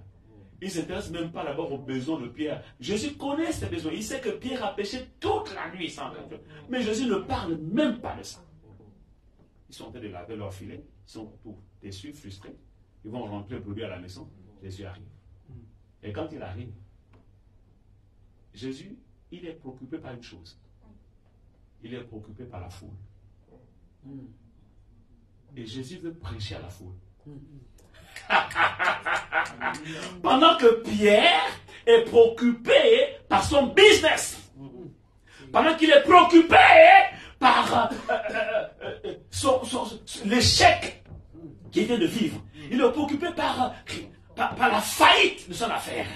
Il ne s'intéresse même pas d'abord aux besoins de Pierre. Jésus connaît ses besoins. Il sait que Pierre a péché toute la nuit sans rien. Mais Jésus ne parle même pas de ça. Ils sont en train de laver leur filet. Ils sont tout déçus, frustrés. Ils vont rentrer le produit à la maison. Jésus arrive. Et quand il arrive, Jésus, il est préoccupé par une chose. Il est préoccupé par la foule. Et Jésus veut prêcher à la foule. Pendant que Pierre est préoccupé par son business. Pendant qu'il est préoccupé par l'échec qu'il vient de vivre. Il est préoccupé par la faillite de son affaire.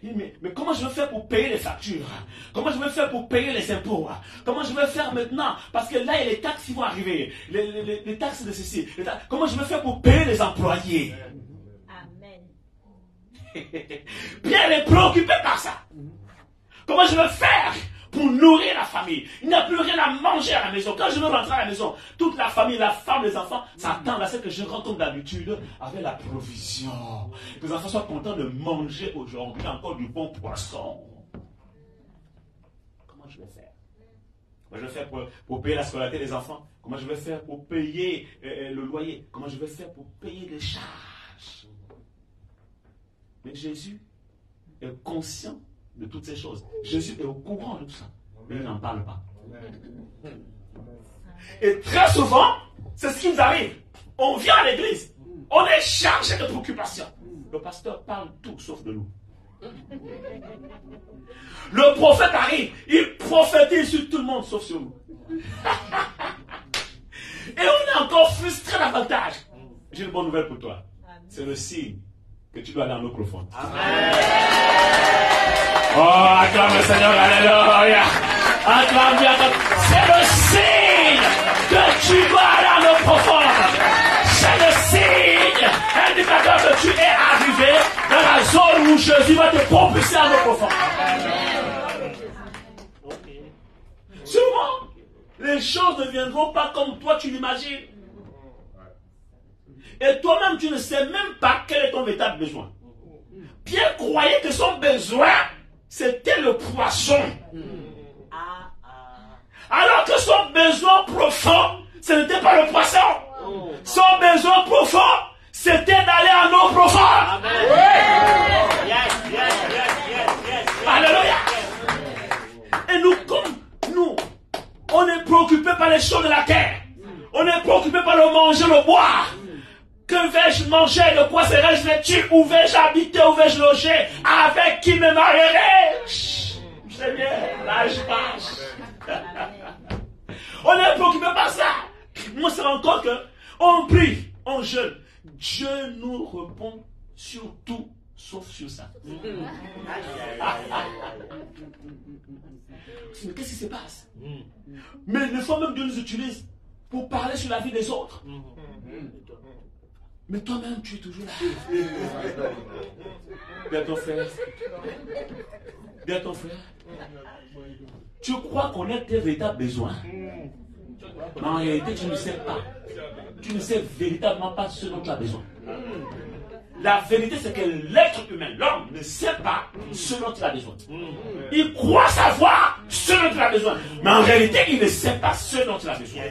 Mais comment je vais faire pour payer les factures? Comment je vais faire pour payer les impôts? Comment je vais faire maintenant? Parce que là, il y a les taxes qui vont arriver. Les taxes de ceci. Comment je vais faire pour payer les employés? Amen. Pierre est préoccupé par ça. Comment je vais faire pour nourrir la famille? Il n'y a plus rien à manger à la maison. Quand je veux rentrer à la maison, toute la famille, la femme, les enfants s'attendent à ce que je rentre comme d'habitude avec la provision. Que les enfants soient contents de manger aujourd'hui encore du bon poisson. Comment je vais faire? Comment je vais faire pour payer la scolarité des enfants? Comment je vais faire pour payer le loyer? Comment je vais faire pour payer les charges? Mais Jésus est conscient de toutes ces choses. Jésus est au courant de tout ça, mais il n'en parle pas. Et très souvent, c'est ce qui nous arrive. On vient à l'église, on est chargé de préoccupations. Le pasteur parle tout sauf de nous. Le prophète arrive, il prophétise sur tout le monde sauf sur nous. Et on est encore frustré davantage. J'ai une bonne nouvelle pour toi. C'est le signe que tu dois aller en eau profonde. Amen. Oh, acclame le Seigneur, alléluia. Acclame bien. C'est le signe que tu dois aller en eau profonde. C'est le signe indicateur que tu es arrivé dans la zone où Jésus va te propulser en eau profonde. Souvent, les choses ne viendront pas comme toi tu l'imagines. Et toi-même, tu ne sais même pas quel est ton véritable besoin. Pierre croyait que son besoin, c'était le poisson. Alors que son besoin profond, ce n'était pas le poisson. Son besoin profond, c'était d'aller en eau profonde. les choses de la terre. On est préoccupé par le manger, le boire. Que vais-je manger? De quoi serai-je vêtu? Où vais-je habiter? Où vais-je loger? Avec qui me marierai? C'est bien, l'âge passe. On est préoccupé par ça. On se rend compte qu'on prie, on jeûne. Dieu nous répond sur tout, sauf sur ça. Mais qu'est-ce qui se passe? Mais des fois même Dieu nous utilise pour parler sur la vie des autres. Mais toi-même, tu es toujours là. Bien ton frère. Bien ton frère. Tu crois connaître tes véritables besoins. Mais en réalité, tu ne sais pas. Tu ne sais véritablement pas ce dont tu as besoin. La vérité, c'est que l'être humain, l'homme, ne sait pas ce dont il a besoin. Il croit savoir ce dont il a besoin. Mais en réalité, il ne sait pas ce dont il a besoin.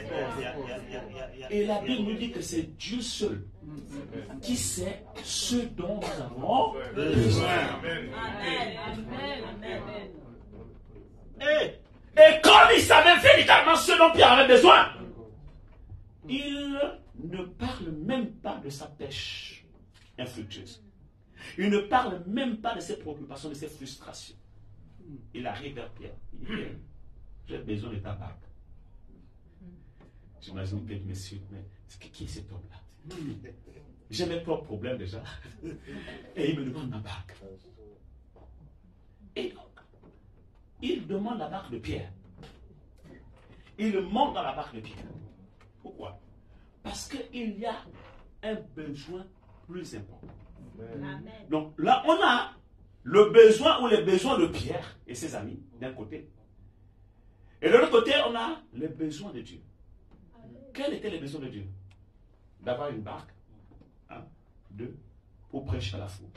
Et la Bible nous dit que c'est Dieu seul qui sait ce dont nous avons besoin. Et comme il savait véritablement ce dont Pierre avait besoin, il ne parle même pas de sa pêche infructueuse. Il ne parle même pas de ses préoccupations, de ses frustrations. Il arrive vers Pierre. Il dit, Pierre, j'ai besoin de ta barque. J'imagine Pierre, monsieur, mais qui est cet homme-là? J'ai mes propres problèmes déjà. Et il me demande ma barque. Et donc, il demande la barque de Pierre. Il monte dans la barque de Pierre. Pourquoi? Parce qu'il y a un besoin plus important. Amen. Donc là, on a le besoin ou les besoins de Pierre et ses amis d'un côté. Et de l'autre côté, on a les besoins de Dieu. Quels étaient les besoins de Dieu? D'avoir une barque. 1, 2, pour prêcher à la foule.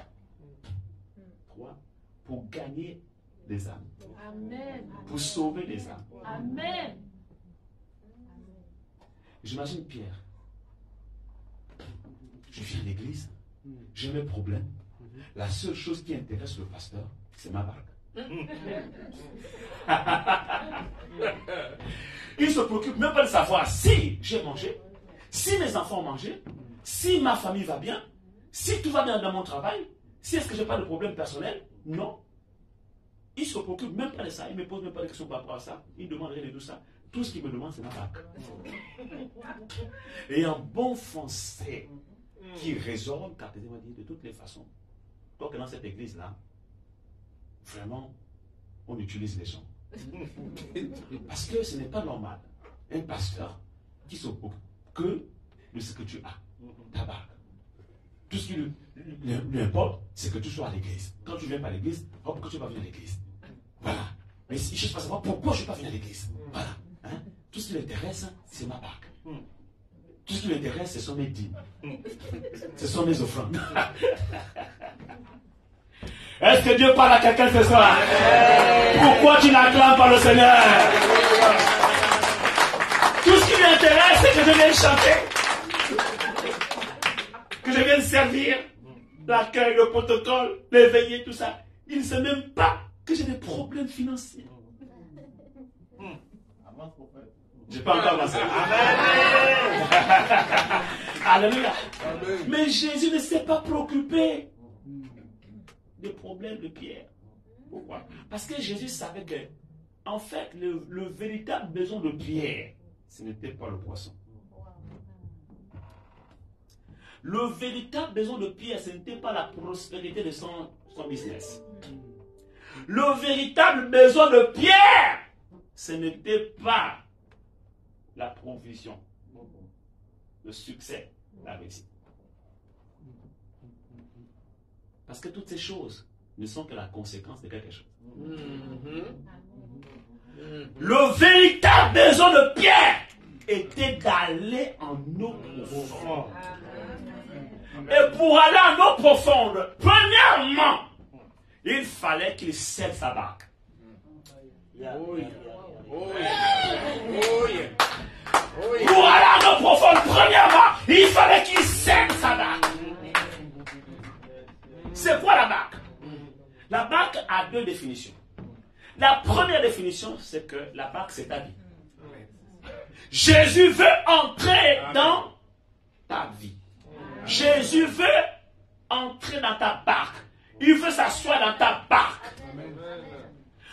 3, pour gagner des âmes. Amen. Pour sauver des âmes. Amen. J'imagine Pierre. Je viens à l'église, j'ai mes problèmes. La seule chose qui intéresse le pasteur, c'est ma barque. Il ne se préoccupe même pas de savoir si j'ai mangé, si mes enfants ont mangé, si ma famille va bien, si tout va bien dans mon travail, si est-ce que je n'ai pas de problème personnel. Non. Il ne se préoccupe même pas de ça. Il ne me pose même pas de questions par rapport à ça. Il ne demande rien de tout ça. Tout ce qu'il me demande, c'est ma barque. Et un bon français qui résonne, car il m'a dit de toutes les façons, donc dans cette église-là, vraiment, on utilise les gens. Parce que ce n'est pas normal. Un pasteur qui s'occupe que de ce que tu as, ta barque. Tout ce qui lui importe, c'est que tu sois à l'église. Quand tu ne viens pas à l'église, pourquoi tu ne vas pas venir à l'église? Voilà. Mais il ne cherche pas à savoir pourquoi je ne suis pas venu à l'église. Voilà. Hein? Tout ce qui l'intéresse, c'est ma barque. Tout ce qui l'intéresse, ce sont mes dîmes. Ce sont mes offrandes. Est-ce que Dieu parle à quelqu'un ce soir? Pourquoi tu n'acclames pas le Seigneur? Tout ce qui lui intéresse, c'est que je vienne chanter. Que je vienne servir. L'accueil, le protocole, l'éveiller, tout ça. Il ne sait même pas que j'ai des problèmes financiers. Je n'ai pas encore avancé. Alléluia. Mais Jésus ne s'est pas préoccupé des problèmes de Pierre. Pourquoi? Parce que Jésus savait que, en fait, le véritable besoin de Pierre, ce n'était pas le poisson. Le véritable besoin de Pierre, ce n'était pas la prospérité de son business. Le véritable besoin de Pierre, ce n'était pas la provision, le succès, la réussite. Parce que toutes ces choses ne sont que la conséquence de quelque chose. Le véritable besoin de Pierre était d'aller en eau profonde. Et pour aller en eau profonde, premièrement, il fallait qu'il cède sa barque. Pour aller en eau profonde, premièrement, il fallait qu'il cède sa barque. C'est quoi la barque? La barque a deux définitions. La première définition, c'est que la barque, c'est ta vie. Jésus veut entrer dans ta vie. Jésus veut entrer dans ta barque. Il veut s'asseoir dans ta barque.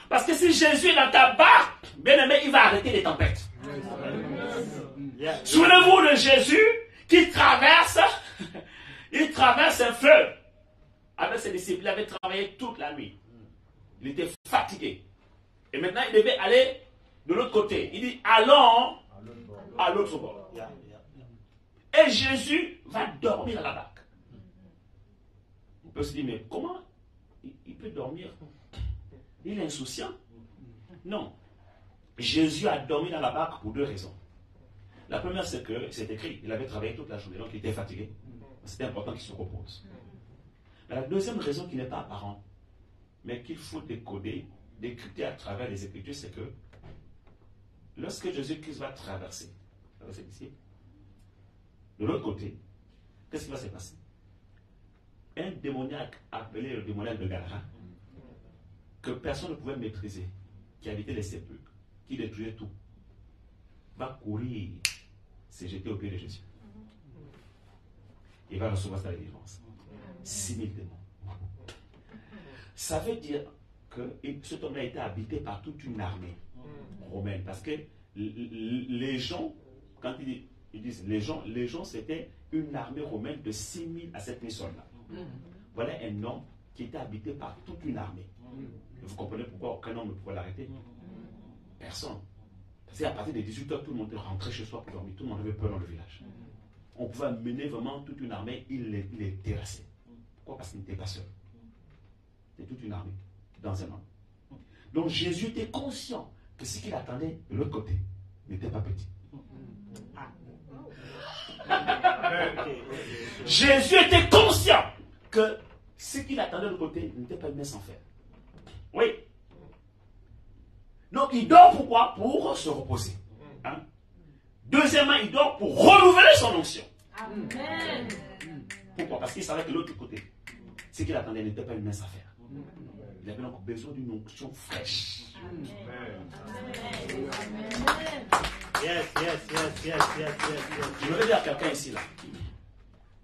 Parce que si Jésus est dans ta barque, bien aimé, il va arrêter les tempêtes. Souvenez-vous de Jésus qui traverse, il traverse un fleuve. Avec ses disciples, il avait travaillé toute la nuit. Il était fatigué. Et maintenant, il devait aller de l'autre côté. Il dit, allons à l'autre bord. Et Jésus va dormir dans la barque. On peut se dire, mais comment il peut dormir? Il est insouciant? Non. Jésus a dormi dans la barque pour deux raisons. La première, c'est que c'est écrit, il avait travaillé toute la journée, donc il était fatigué. C'était important qu'il se repose. Mais la deuxième raison qui n'est pas apparente, mais qu'il faut décoder, décrypter à travers les Écritures, c'est que lorsque Jésus-Christ va traverser avec ses disciples, de l'autre côté, qu'est-ce qui va se passer? Un démoniaque appelé le démoniaque de Gadara, que personne ne pouvait maîtriser, qui habitait les sépulcres, qui détruisait tout, va courir, se jeter au pied de Jésus. Il va recevoir sa délivrance. 6000 démons. Ça veut dire que cet homme a été habité par toute une armée romaine. Parce que les gens, quand ils disent les gens c'était une armée romaine de 6000 à 7000 soldats. Voilà un homme qui était habité par toute une armée. Vous comprenez pourquoi aucun homme ne pouvait l'arrêter? Personne. Parce qu'à partir de 18h, tout le monde rentrait chez soi pour dormir. Tout le monde avait peur dans le village. On pouvait mener vraiment toute une armée, il les terrassait. Pourquoi? Parce qu'il n'était pas seul. C'était toute une armée dans un homme. Donc Jésus était conscient que ce qu'il attendait de l'autre côté n'était pas petit. Jésus était conscient que ce qu'il attendait de l'autre côté n'était pas une main sans fer. Oui. Donc il dort pourquoi? Pour se reposer. Hein? Deuxièmement, il dort pour renouveler son onction. Amen. Pourquoi? Parce qu'il savait que de l'autre côté, ce qu'il attendait n'était pas une mince affaire. Il avait donc besoin d'une onction fraîche. Yes. Je veux dire à quelqu'un ici, là,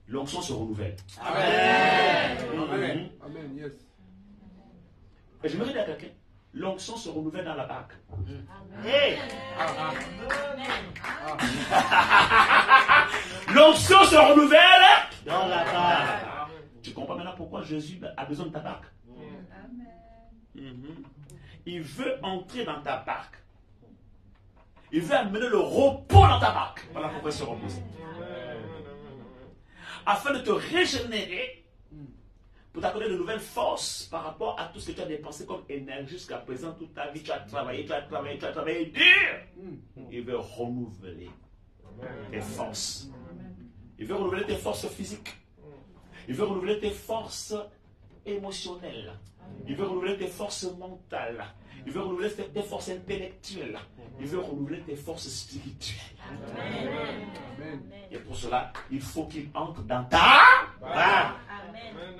l'onction se renouvelle. Amen. Amen, yes. Et je veux dire à quelqu'un, l'onction se renouvelle dans la barque. Hey. L'onction se renouvelle Dans la barque. Tu comprends maintenant pourquoi Jésus a besoin de ta barque? Il veut entrer dans ta barque. Il veut amener le repos dans ta barque. Voilà pourquoi il se repose. Afin de te régénérer, pour t'accorder de nouvelles forces par rapport à tout ce que tu as dépensé comme énergie jusqu'à présent, toute ta vie, tu as travaillé dur. Il veut renouveler tes forces. Il veut renouveler tes forces physiques. Il veut renouveler tes forces émotionnelles. Il veut renouveler tes forces mentales. Il veut renouveler tes forces intellectuelles. Il veut renouveler tes forces spirituelles. Amen. Et pour cela, il faut qu'il entre dans ta barque. Amen.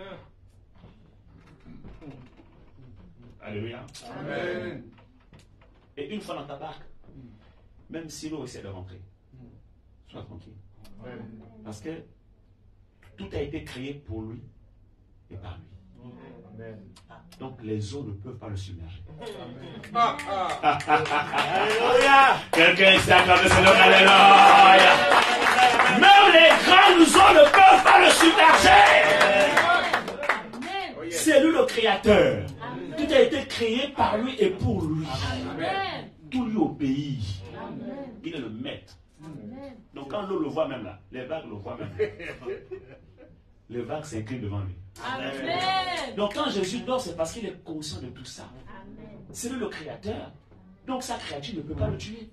Alléluia. Amen. Et une fois dans ta barque, même si l'eau essaie de rentrer, sois tranquille. Parce que tout a été créé pour lui et par lui. Donc les eaux ne peuvent pas le submerger. Alléluia. Quelqu'un s'est acclamé le Seigneur. Alléluia. Même les grandes eaux ne peuvent pas le submerger. C'est lui le créateur. Tout a été créé par lui et pour lui. Amen. Tout lui obéit. Amen. Il est le maître. Amen. Donc quand l'eau le voit même là, les vagues le voient même. Les vagues s'inclinent devant lui. Amen. Donc quand Jésus dort, c'est parce qu'il est conscient de tout ça. Amen. C'est lui le créateur. Donc sa créature ne peut pas le tuer.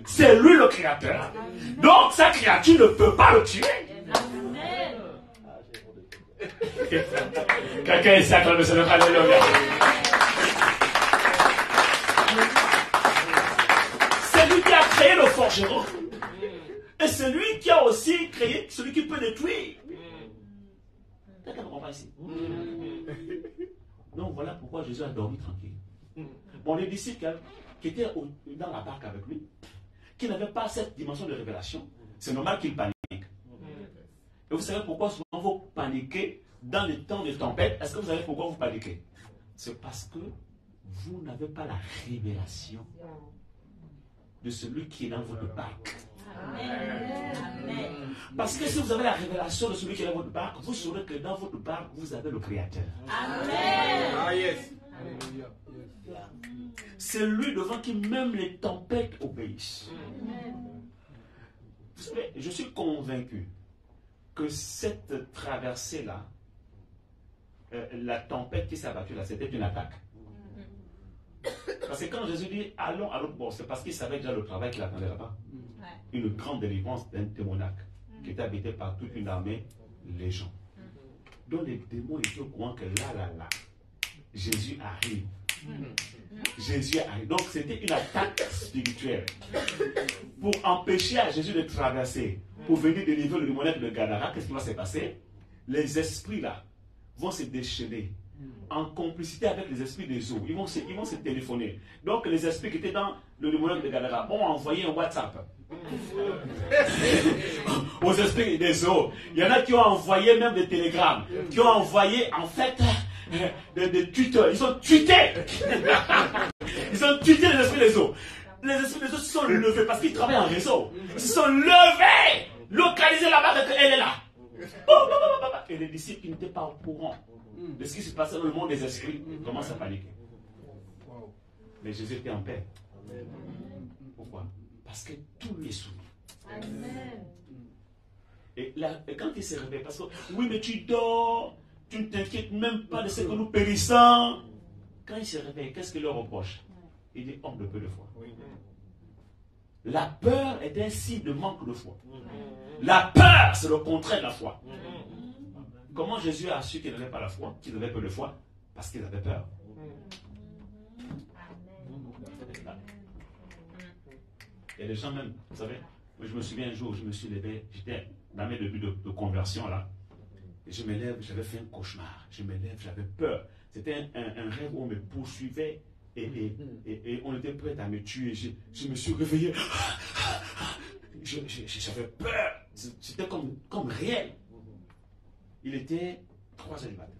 C'est lui le créateur. Donc sa créature ne peut pas le tuer. Amen. Quelqu'un est sacré de Seigneur. Alléluia. C'est lui qui a créé le forgeron. Et c'est lui qui a aussi créé celui qui peut détruire. Quelqu'un ne comprend pas ici. Donc voilà pourquoi Jésus a dormi tranquille. Bon, les disciples, qui était dans la barque avec lui, qui n'avait pas cette dimension de révélation, c'est normal qu'il panique. Et vous savez pourquoi souvent vous paniquez dans les temps de tempête? Est-ce que vous savez pourquoi vous paniquez? C'est parce que vous n'avez pas la révélation de celui qui est dans votre barque. Amen. Parce que si vous avez la révélation de celui qui est dans votre barque, vous saurez que dans votre barque, vous avez le Créateur. Amen. Ah, yes. Hallelujah. Yes. C'est lui devant qui même les tempêtes obéissent. Vous savez, je suis convaincu que cette traversée-là, la tempête qui s'est abattue là, c'était une attaque. Parce que quand Jésus dit allons à l'autre bord, c'est parce qu'il savait déjà le travail qu'il attendait là-bas. Une grande délivrance d'un démonaque qui était habité par toute une armée, les gens. Donc les démons étaient au courant que là, Jésus arrive. Jésus arrive. Donc c'était une attaque spirituelle pour empêcher à Jésus de traverser, pour venir délivrer le démonaque de Gadara. Qu'est-ce qui va se passer? Les esprits là vont se déchaîner en complicité avec les esprits des eaux. Ils vont se téléphoner. Donc les esprits qui étaient dans le démonaque de Gadara vont envoyer un WhatsApp aux esprits des eaux. Il y en a qui ont envoyé même des télégrammes, qui ont envoyé en fait des tweets. Ils ont tweeté. Ils ont tweeté les esprits des eaux. Les esprits des eaux se sont levés parce qu'ils travaillent en réseau. Ils se sont levés, localisés là-bas, elle est là. Et les disciples qui n'étaient pas au courant de ce qui se passait dans le monde des esprits commencent à paniquer. Mais Jésus était en paix. Pourquoi? Parce que tout lui est soumis. Et quand il s'est réveillé, parce que oui, mais tu dors, tu ne t'inquiètes même pas de ce que nous périssons. Quand il s'est réveillé, qu'est-ce qu'il leur reproche? Il dit homme de peu de foi. La peur est un signe de manque de foi. La peur, c'est le contraire de la foi. Comment Jésus a su qu'il n'avait pas la foi, qu'il avait peu de foi? Parce qu'il avait peur. Il y a des gens même, vous savez, je me souviens un jour où je me suis levé, j'étais dans mes débuts de conversion là, et je me lève, j'avais fait un cauchemar, je me lève, j'avais peur. C'était un rêve où on me poursuivait et on était prêt à me tuer. Je me suis réveillé, j'avais peur, c'était comme réel. Il était 3h du matin.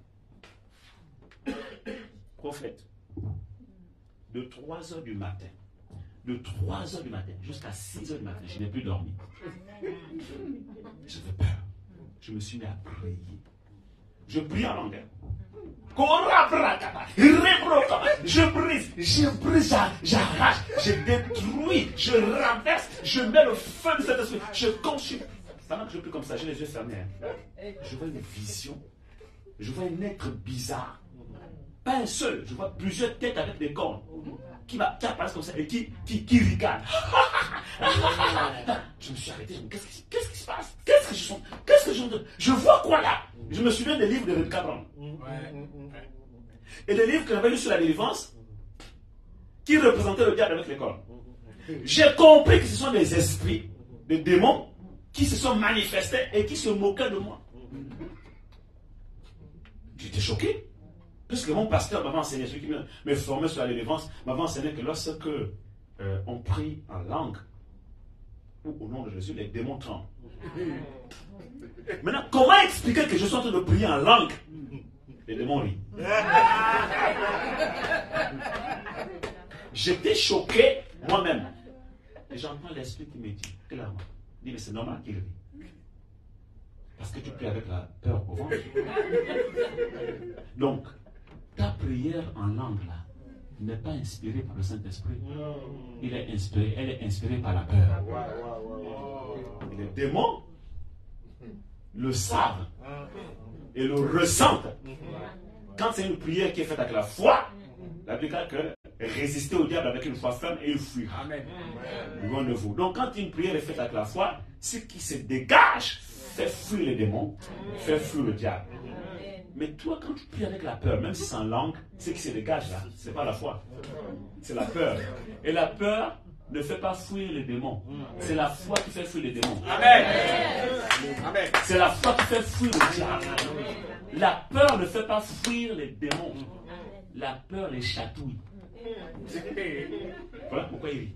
Prophète, de 3h du matin. De 3h du matin jusqu'à 6h du matin, je n'ai plus dormi. J'avais peur. Je me suis mis à prier. Je prie en langue. Je brise, j'arrache, je détruis, je renverse, je mets le feu de cet esprit, je consume. Pendant que je prie comme ça, j'ai les yeux fermés. Je vois une vision. Je vois un être bizarre. Pas un seul, je vois plusieurs têtes avec des cornes. Qui apparaissent comme ça et qui ricanent. Je me suis arrêté. Qu'est-ce qui se passe? Qu'est-ce que je vois quoi là? Je me souviens des livres de Rebecca Brown. Et des livres que j'avais lus sur la délivrance qui représentaient le diable avec les cornes. J'ai compris que ce sont des esprits, des démons qui se sont manifestés et qui se moquaient de moi. J'étais choqué. Puisque mon pasteur m'avait enseigné, celui qui me formait sur la délivrance, m'avait enseigné que lorsque on prie en langue, ou au nom de Jésus, les démons tremblent. Maintenant, comment expliquer que je suis en train de prier en langue? Les démons rient. J'étais choqué moi-même. Et j'entends l'esprit qui me dit clairement, dit, mais c'est normal qu'il rit. Parce que tu pries avec la peur au ventre. Donc, ta prière en langue là n'est pas inspirée par le Saint-Esprit. Elle est inspirée par la peur. Et les démons le savent et le ressentent. Quand c'est une prière qui est faite avec la foi, la Bible dit que résister au diable avec une foi ferme et il fuit. Loin de vous. Donc quand une prière est faite avec la foi, ce qui se dégage fait fuir les démons, fait fuir le diable. Mais toi, quand tu pries avec la peur, même si c'est en langue, ce qui se dégage là, ce n'est pas la foi. C'est la peur. Et la peur ne fait pas fuir les démons. C'est la foi qui fait fuir les démons. Amen. C'est la foi qui fait fuir le diable. La peur ne fait pas fuir les démons. La peur les chatouille. Voilà pourquoi il rit.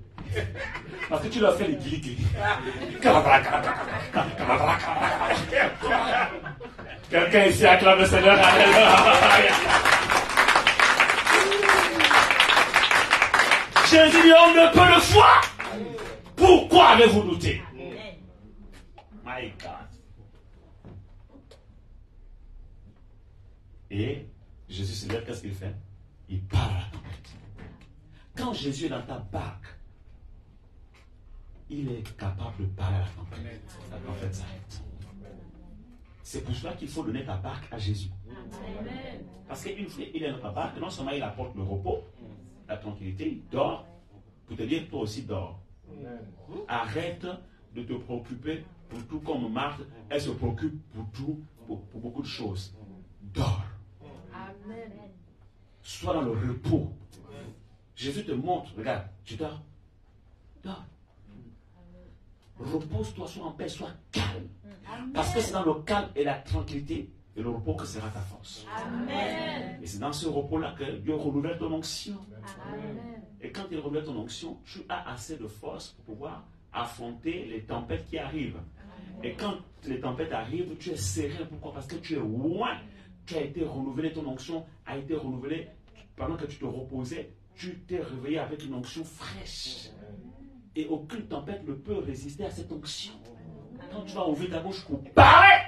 Parce que tu leur fais les guilis. Quelqu'un ici acclame le Seigneur. Alléluia. Jésus dit, homme de peu de foi. Pourquoi avez-vous douté? My God. Et Jésus se lève, qu'est-ce qu'il fait? Il parle à la tempête. Quand Jésus est dans ta barque, il est capable de parler à la tempête. La tempête s'arrête. C'est pour cela qu'il faut donner ta barque à Jésus. Parce qu'une fois il est dans ta barque, non seulement il apporte le repos, la tranquillité, il dort, pour te dire toi aussi dors. Arrête de te préoccuper pour tout comme Marthe, elle se préoccupe pour tout, pour beaucoup de choses. Dors. Sois dans le repos. Jésus te montre, regarde, tu dors. Dors. Repose-toi, sois en paix, sois calme. Parce que c'est dans le calme et la tranquillité et le repos que sera ta force. Amen. Et c'est dans ce repos-là que Dieu renouvelle ton onction. Amen. Et quand il renouvelle ton onction, tu as assez de force pour pouvoir affronter les tempêtes qui arrivent. Et quand les tempêtes arrivent, tu es serein. Pourquoi? Parce que tu es loin. Tu as été renouvelé, ton onction a été renouvelée. Pendant que tu te reposais, tu t'es réveillé avec une onction fraîche. Et aucune tempête ne peut résister à cette onction. Quand tu vas ouvrir ta bouche pour parler,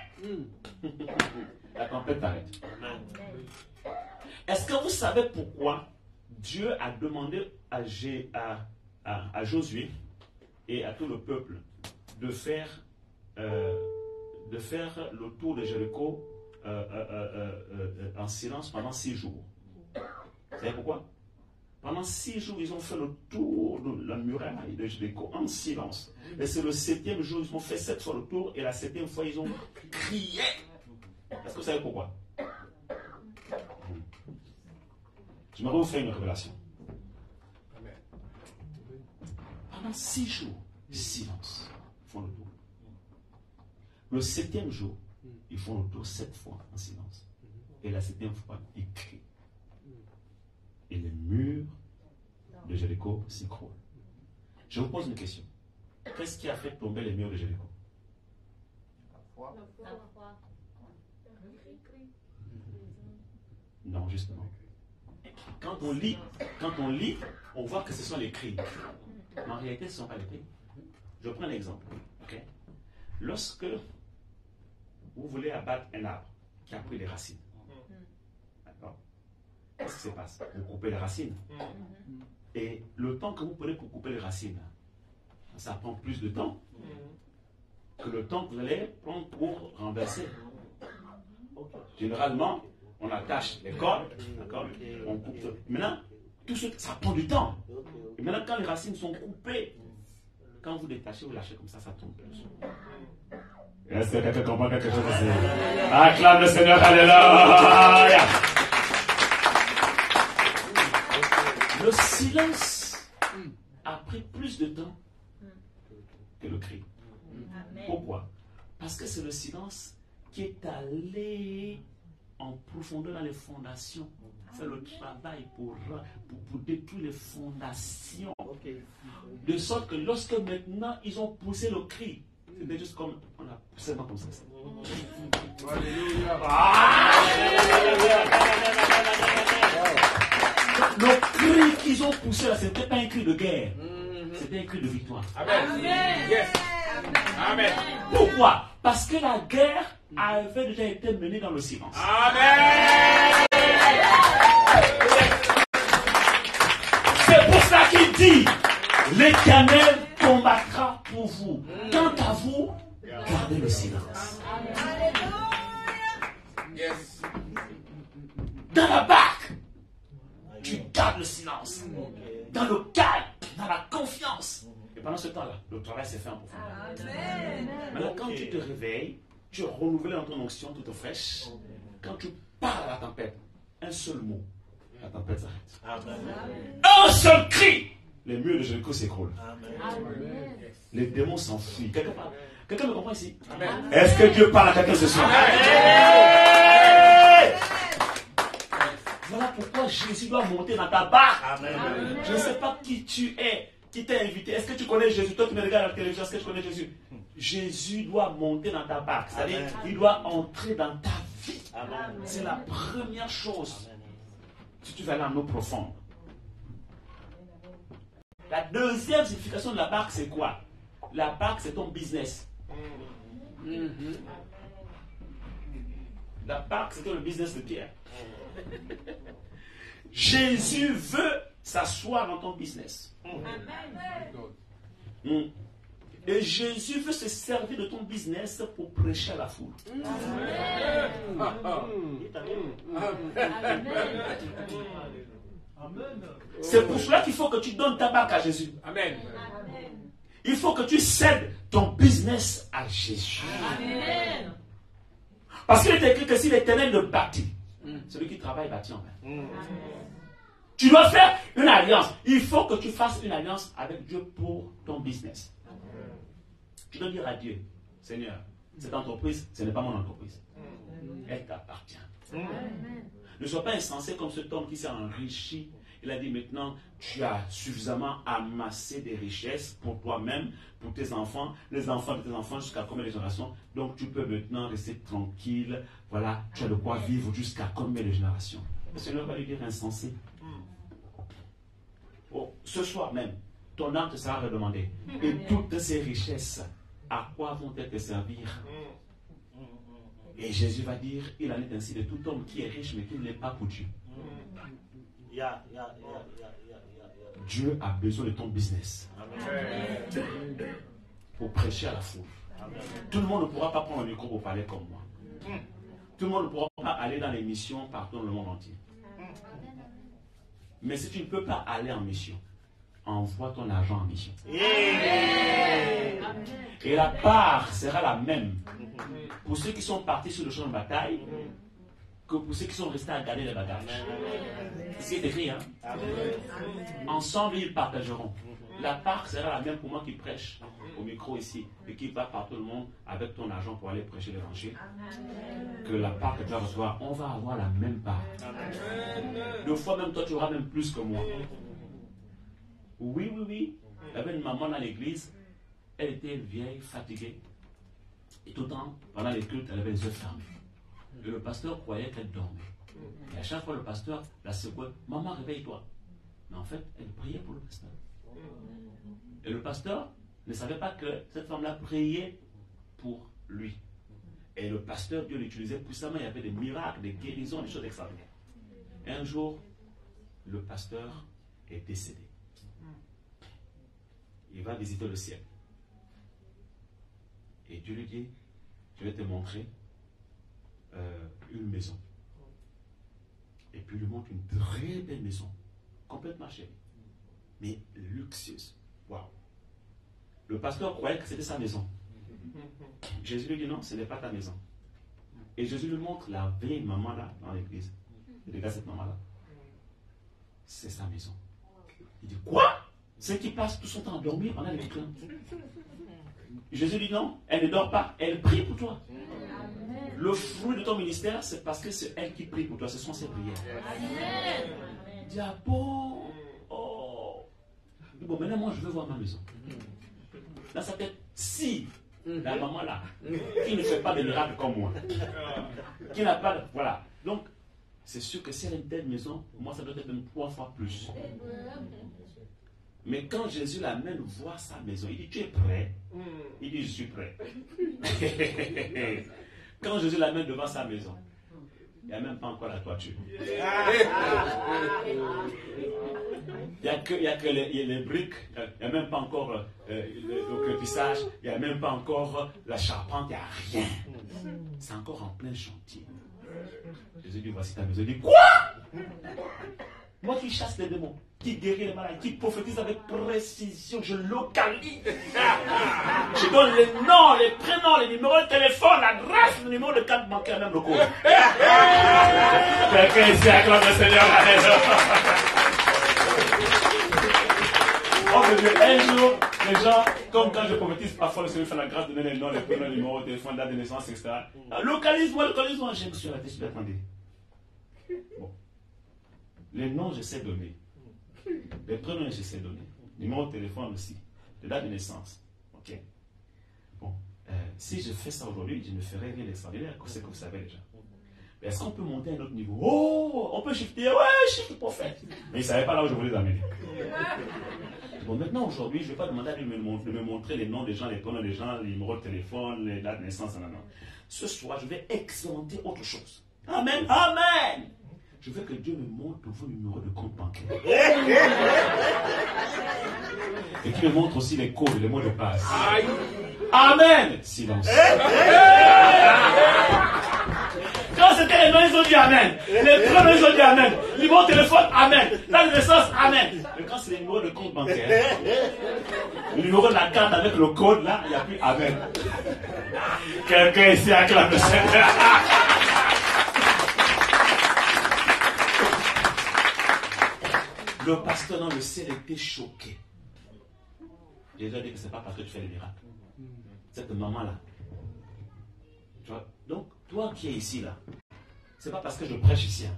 la tempête t'arrête. Est-ce que vous savez pourquoi Dieu a demandé à Josué et à tout le peuple de faire le tour de Jéricho en silence pendant 6 jours? Vous savez pourquoi? Pendant 6 jours, ils ont fait le tour de la muraille de Jéricho en silence. Et c'est le 7e jour, ils ont fait 7 fois le tour, et la 7e fois, ils ont crié. Est-ce que vous savez pourquoi? Je m'aimerais vous faire une révélation. Pendant 6 jours, silence, ils font le tour. Le 7e jour, ils font le tour 7 fois en silence. Et la 7e fois, ils crient. Et les murs de Jéricho s'écroulent. Je vous pose une question. Qu'est-ce qui a fait tomber les murs de Jéricho? Non, justement. Quand on lit, on voit que ce sont les cris. Mais en réalité, ce ne sont pas les cris. Je prends un exemple. Okay? Lorsque vous voulez abattre un arbre qui a pris les racines, d'accord? Qu'est-ce qui se passe? Vous coupez les racines. Et le temps que vous prenez pour couper les racines, ça prend plus de temps que le temps que vous allez prendre pour renverser. Généralement, on attache les cordes, d'accord? On coupe. Maintenant, tout ça prend du temps. Et maintenant, quand les racines sont coupées, quand vous détachez, vous lâchez comme ça tombe. Est-ce que quelqu'un comprend quelque chose ici? Acclame le Seigneur, alléluia! Le silence a pris plus de temps que le cri. Pourquoi? Parce que c'est le silence qui est allé en profondeur dans les fondations. C'est le travail pour détruire les fondations. De sorte que lorsque maintenant ils ont poussé le cri, c'était juste comme on a poussé comme ça. Le cri qu'ils ont poussé là, ce n'était pas un cri de guerre, c'était un cri de victoire. Amen. Yes. Amen. Pourquoi? Parce que la guerre avait déjà été menée dans le silence. Amen. C'est pour ça qu'il dit, l'Éternel combattra pour vous. Quant à vous, gardez le silence. Yes. Dans la barque, tu gardes le silence. Dans le calme, dans la confiance. Et pendant ce temps-là, le travail s'est fait en profondeur. Maintenant, quand tu te réveilles, tu es renouvelé dans ton onction toute fraîche. Quand tu parles à la tempête, un seul mot, la tempête s'arrête. Un seul cri, les murs de Jéricho s'écroulent. Les démons s'enfuient. Quelqu'un me comprend ici? Amen. Est-ce que Dieu parle à quelqu'un ce soir? Voilà pourquoi Jésus doit monter dans ta barque. Amen. Je ne sais pas qui tu es, qui t'a invité. Est-ce que tu connais Jésus? Toi qui me regardes à la télévision, est-ce que tu connais Jésus? Jésus doit monter dans ta barque. C'est-à-dire, il doit entrer dans ta vie. C'est la première chose. Si tu vas aller en eau profonde. La deuxième signification de la barque, c'est quoi? La barque, c'est ton business. La barque, c'était le business de Pierre. Jésus veut s'asseoir dans ton business. Et Jésus veut se servir de ton business pour prêcher à la foule. C'est pour cela qu'il faut que tu donnes ta barque à Jésus. Amen. Il faut que tu cèdes ton business à Jésus. Amen. Parce qu'il est écrit que si l'Éternel le bâtit, celui qui travaille bâtit en vain. Tu dois faire une alliance. Il faut que tu fasses une alliance avec Dieu pour ton business. Tu dois dire à Dieu, Seigneur, cette entreprise, ce n'est pas mon entreprise. Elle t'appartient. Ne sois pas insensé comme cet homme qui s'est enrichi. Il a dit maintenant, tu as suffisamment amassé des richesses pour toi-même, pour tes enfants, les enfants de tes enfants, jusqu'à combien de générations. Donc tu peux maintenant rester tranquille. Voilà, tu as de quoi vivre jusqu'à combien de générations. Le Seigneur va lui dire insensé. Oh, ce soir même, ton âme te sera redemandée. Et toutes ces richesses, à quoi vont-elles te servir? Et Jésus va dire, il en est ainsi de tout homme qui est riche mais qui ne l'est pas pour Dieu. Dieu a besoin de ton business pour prêcher à la foule. Tout le monde ne pourra pas prendre le micro pour parler comme moi. Tout le monde ne pourra pas aller dans les missions partout dans le monde entier. Mais si tu ne peux pas aller en mission, envoie ton argent en mission. Et la part sera la même pour ceux qui sont partis sur le champ de bataille que pour ceux qui sont restés à garder les bagages. C'est ce qui est écrit, hein? Ensemble, ils partageront. La part sera la même pour moi qui prêche au micro ici et qui va par tout le monde avec ton argent pour aller prêcher l'évangile. Que la part que tu vas recevoir, on va avoir la même part. Deux fois même, toi, tu auras même plus que moi. Oui. Il y avait une maman dans l'église, elle était vieille, fatiguée. Et tout le temps, pendant les cultes, elle avait les yeux fermés. Et le pasteur croyait qu'elle dormait. Et à chaque fois, le pasteur la secouait. Maman, réveille-toi. Mais en fait, elle priait pour le pasteur. Et le pasteur ne savait pas que cette femme-là priait pour lui. Et le pasteur, Dieu l'utilisait puissamment. Il y avait des miracles, des guérisons, des choses extraordinaires. Et un jour, le pasteur est décédé. Il va visiter le ciel. Et Dieu lui dit, je vais te montrer une maison. Et puis il lui montre une très belle maison, complètement chérie, mais luxueuse. Waouh! Le pasteur croyait que c'était sa maison. Jésus lui dit non, ce n'est pas ta maison. Et Jésus lui montre la vieille maman là dans l'église. Il regarde cette maman là. C'est sa maison. Il dit quoi? C'est qui passe tout son temps à dormir pendant les déclins. Jésus dit non, elle ne dort pas, elle prie pour toi. Le fruit de ton ministère, c'est parce que c'est elle qui prie pour toi. Ce sont ses prières. Il dit, ah bon? Oh. Bon, maintenant, moi, je veux voir ma maison. Dans sa tête, si la maman là, qui ne fait pas de miracle comme moi, qui n'a pas de... Voilà. Donc, c'est sûr que si elle a une telle maison, moi, ça doit être même 3 fois plus. Mais quand Jésus l'amène voir sa maison, il dit, tu es prêt? Il dit, je suis prêt. Quand Jésus l'amène devant sa maison, il n'y a même pas encore la toiture. Il n'y a que les briques, il n'y a même pas encore le crépissage, il n'y a même pas encore la charpente, il n'y a rien. C'est encore en plein chantier. Jésus dit, voici ta maison. Il dit, quoi? Moi qui chasse les démons, qui guérit les malades, qui prophétise avec précision, je localise. Je donne les noms, les prénoms, les numéros de téléphone, l'adresse, le numéro de carte bancaire, même le code. Quelqu'un ici acclame le Seigneur. Oh mon Dieu, un jour, les gens, comme quand je prophétise, parfois le Seigneur fait la grâce de donner les noms, les prénoms, les numéros de téléphone, date de naissance, etc. Localise-moi, je me suis arrêté, je vais attendre. Bon. Les noms, je sais donner. Les prénoms, je sais donner. Numéro de téléphone aussi. De date de naissance. Ok. Bon. Si je fais ça aujourd'hui, je ne ferai rien d'extraordinaire, c'est que vous savez déjà. Mais est-ce qu'on peut monter à un autre niveau? Oh, on peut shifter. Ouais, shift prophète. Mais il ne savait pas là où je voulais les amener. Bon, maintenant, aujourd'hui, je ne vais pas demander à lui de me montrer les noms des gens, les prénoms des gens, les numéros de téléphone, les dates de naissance. Non, non. Ce soir, je vais expérimenter autre chose. Amen. Amen. Je veux que Dieu me montre vos numéros de compte bancaire. Et qu'il me montre aussi les codes, les mots de passe. Amen. Silence. Quand c'était les noms, ils ont dit Amen. Les prénoms, ils ont dit Amen. Le numéro de téléphone, Amen. La naissance, Amen. Mais quand c'est les numéros de compte bancaire, le numéro de la carte avec le code, là, il n'y a plus Amen. Quelqu'un ici acclame le Seigneur. Le pasteur dans le ciel était choqué. J'ai déjà dit que ce n'est pas parce que tu fais les miracles. Cette maman-là. Tu vois? Donc, toi qui es ici, là, ce n'est pas parce que je prêche ici. Hein.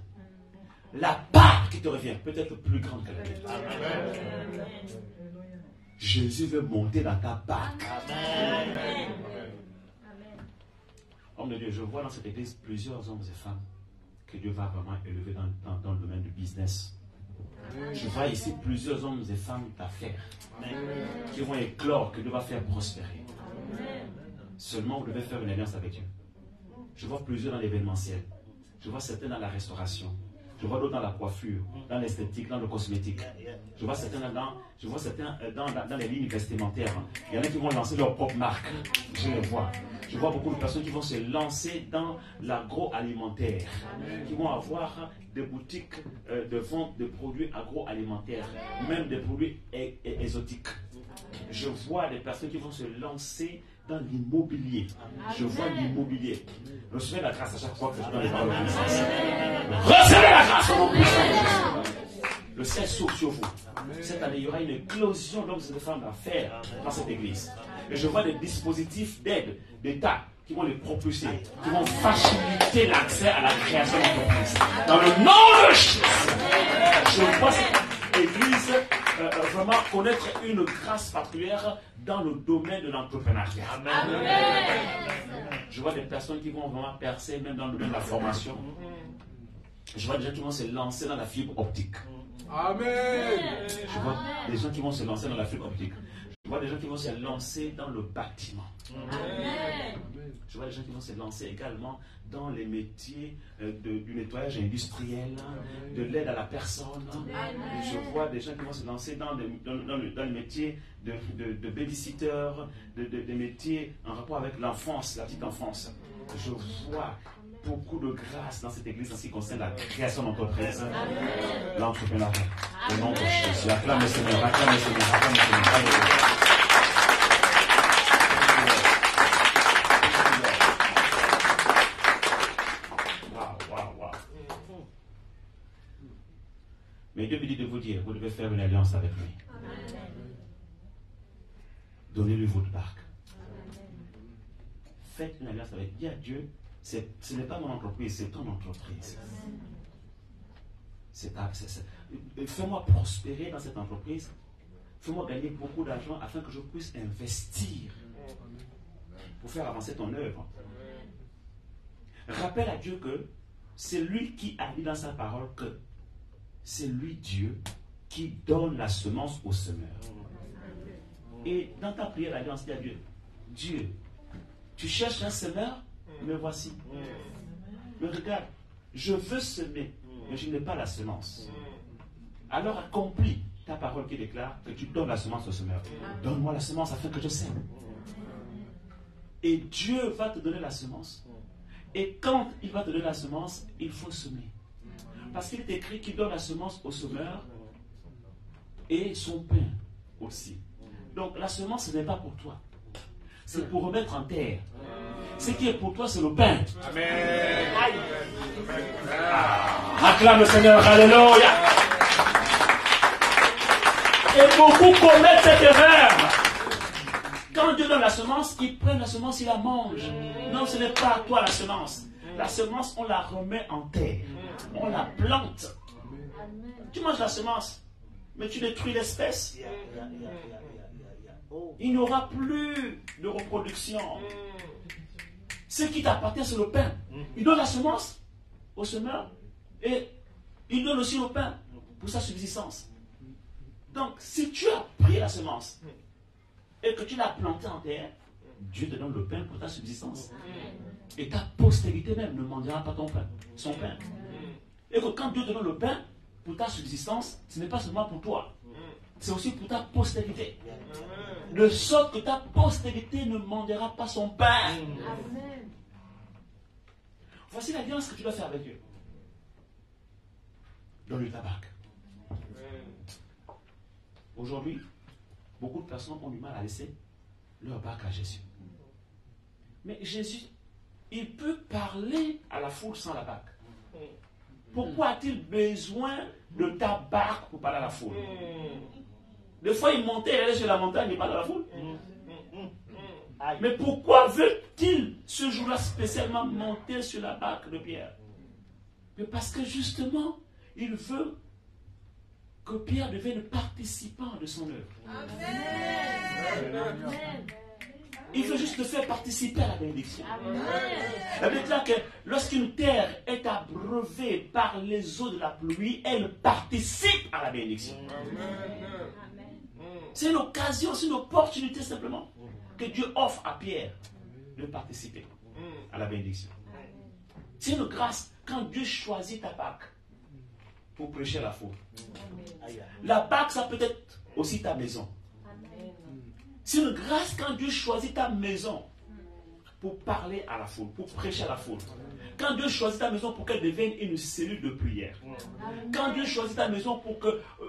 La part qui te revient peut être plus grande que la tienne. Jésus veut monter dans ta barque. Amen. Homme de Dieu, je vois dans cette église plusieurs hommes et femmes que Dieu va vraiment élever dans le domaine du business. Je vois ici plusieurs hommes et femmes d'affaires qui vont éclore, que Dieu va faire prospérer. Seulement, vous devez faire une alliance avec Dieu. Je vois plusieurs dans l'événementiel. Je vois certains dans la restauration. Je vois d'autres dans la coiffure, dans l'esthétique, dans le cosmétique. Je vois certains dans les lignes vestimentaires. Il y en a qui vont lancer leur propre marque. Je les vois. Je vois beaucoup de personnes qui vont se lancer dans l'agroalimentaire, qui vont avoir des boutiques de vente de produits agroalimentaires, même des produits exotiques. Je vois des personnes qui vont se lancer dans l'immobilier. Je vois l'immobilier. Recevez la grâce à chaque fois que je donne les paroles de puissance. Recevez la grâce au nom puissant de Jésus. Le ciel s'ouvre sur vous. Cette année, il y aura une éclosion d'hommes et de femmes d'affaires dans cette église. Et je vois des dispositifs d'aide d'État qui vont les propulser, qui vont faciliter l'accès à la création d'entreprises. Dans le nom de Jésus, je vois cette église vraiment connaître une grâce particulière dans le domaine de l'entrepreneuriat. Je vois des personnes qui vont vraiment percer même dans le domaine de la formation. Je vois des gens qui vont se lancer dans la fibre optique. Amen. Je vois des gens qui vont se lancer dans la fibre optique. Je vois des gens qui vont se lancer dans le bâtiment. Amen. Je vois des gens qui vont se lancer également dans les métiers du nettoyage industriel, de l'aide à la personne. Je vois des gens qui vont se lancer dans les métiers de babysitter, des métiers en rapport avec l'enfance, la petite enfance. Je vois beaucoup de grâce dans cette église en ce qui concerne la création d'entreprise, l'entrepreneuriat. Au nom de Jésus. Acclame le Seigneur, acclame le Seigneur, acclame le Seigneur. Mais Dieu me dit de vous dire, vous devez faire une alliance avec lui. Donnez-lui votre barque. Faites une alliance avec lui. Dis à Dieu, ce n'est pas mon entreprise, c'est ton entreprise. Fais-moi prospérer dans cette entreprise. Fais-moi gagner beaucoup d'argent afin que je puisse investir pour faire avancer ton œuvre. Rappelle à Dieu que c'est lui qui a dit dans sa parole que c'est lui, Dieu, qui donne la semence au semeur. Et dans ta prière, l'alliance dit à Dieu, Dieu, tu cherches un semeur, me voici. Mais regarde, je veux semer, mais je n'ai pas la semence. Alors accomplis ta parole qui déclare que tu donnes la semence au semeur. Donne-moi la semence afin que je sème. Et Dieu va te donner la semence. Et quand il va te donner la semence, il faut semer. Parce qu'il est écrit qu'il donne la semence au semeur et son pain aussi. Donc la semence, ce n'est pas pour toi. C'est pour remettre en terre. Ce qui est pour toi, c'est le pain. Amen. Acclame le Seigneur, alléluia. Et beaucoup commettent cette erreur. Quand Dieu donne la semence, ils prennent la semence, ils la mangent. Non, ce n'est pas à toi la semence. La semence, on la remet en terre. On la plante. Amen. Tu manges la semence, mais tu détruis l'espèce. Il n'y aura plus de reproduction. Ce qui t'appartient, c'est le pain. Il donne la semence au semeur et il donne aussi le pain pour sa subsistance. Donc, si tu as pris la semence et que tu l'as plantée en terre, Dieu te donne le pain pour ta subsistance. Et ta postérité même ne manquera pas ton pain, son pain. Et que quand Dieu te donne le pain pour ta subsistance, ce n'est pas seulement pour toi, c'est aussi pour ta postérité. De sorte que ta postérité ne manquera pas son pain. Amen. Voici l'alliance que tu dois faire avec Dieu. Dans le tabac. Aujourd'hui, beaucoup de personnes ont du mal à laisser leur bac à Jésus. Mais Jésus, il peut parler à la foule sans la bac. Pourquoi a-t-il besoin de ta barque pour parler à la foule? Des fois, il montait, il allait sur la montagne, il parlait à la foule. Mais pourquoi veut-il ce jour-là spécialement monter sur la barque de Pierre? Mais parce que justement, il veut que Pierre devienne participant de son œuvre. Amen. Il veut juste te faire participer à la bénédiction. Amen. Ça veut dire que lorsqu'une terre est abreuvée par les eaux de la pluie, elle participe à la bénédiction. C'est une occasion, c'est une opportunité simplement que Dieu offre à Pierre de participer à la bénédiction. C'est une grâce quand Dieu choisit ta Pâque pour prêcher à la foule. La Pâque, ça peut être aussi ta maison. C'est une grâce quand Dieu choisit ta maison pour parler à la foule, pour prêcher à la foule. Quand Dieu choisit ta maison pour qu'elle devienne une cellule de prière. Quand Dieu choisit ta maison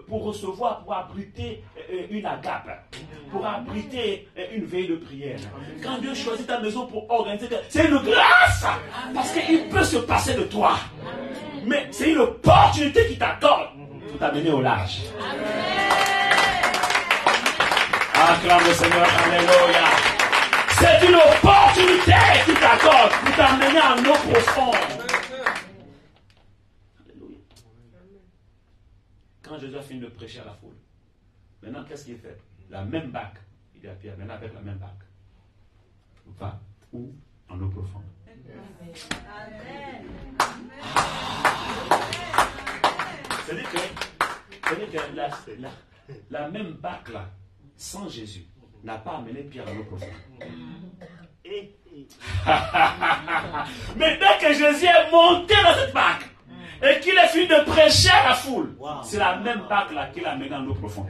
pour recevoir, pour abriter une agape, pour abriter une veille de prière. Quand Dieu choisit ta maison pour organiser, c'est une grâce parce qu'il peut se passer de toi. Mais c'est une opportunité qui t'accorde pour t'amener au large. Acclame le Seigneur, alléluia. C'est une opportunité qui t'accorde pour t'amener en eau profonde. Alléluia. Quand Jésus a fini de prêcher à la foule, maintenant qu'est-ce qu'il fait? La même bague, il dit à Pierre, maintenant avec la même bague, va où? En eau profonde. C'est-à-dire que la même bague là, sans Jésus, n'a pas amené Pierre à l'eau profonde. Mais dès que Jésus est monté dans cette barque et qu'il est fini de prêcher à la foule, c'est la même barque là qu'il a amené en l'eau profonde.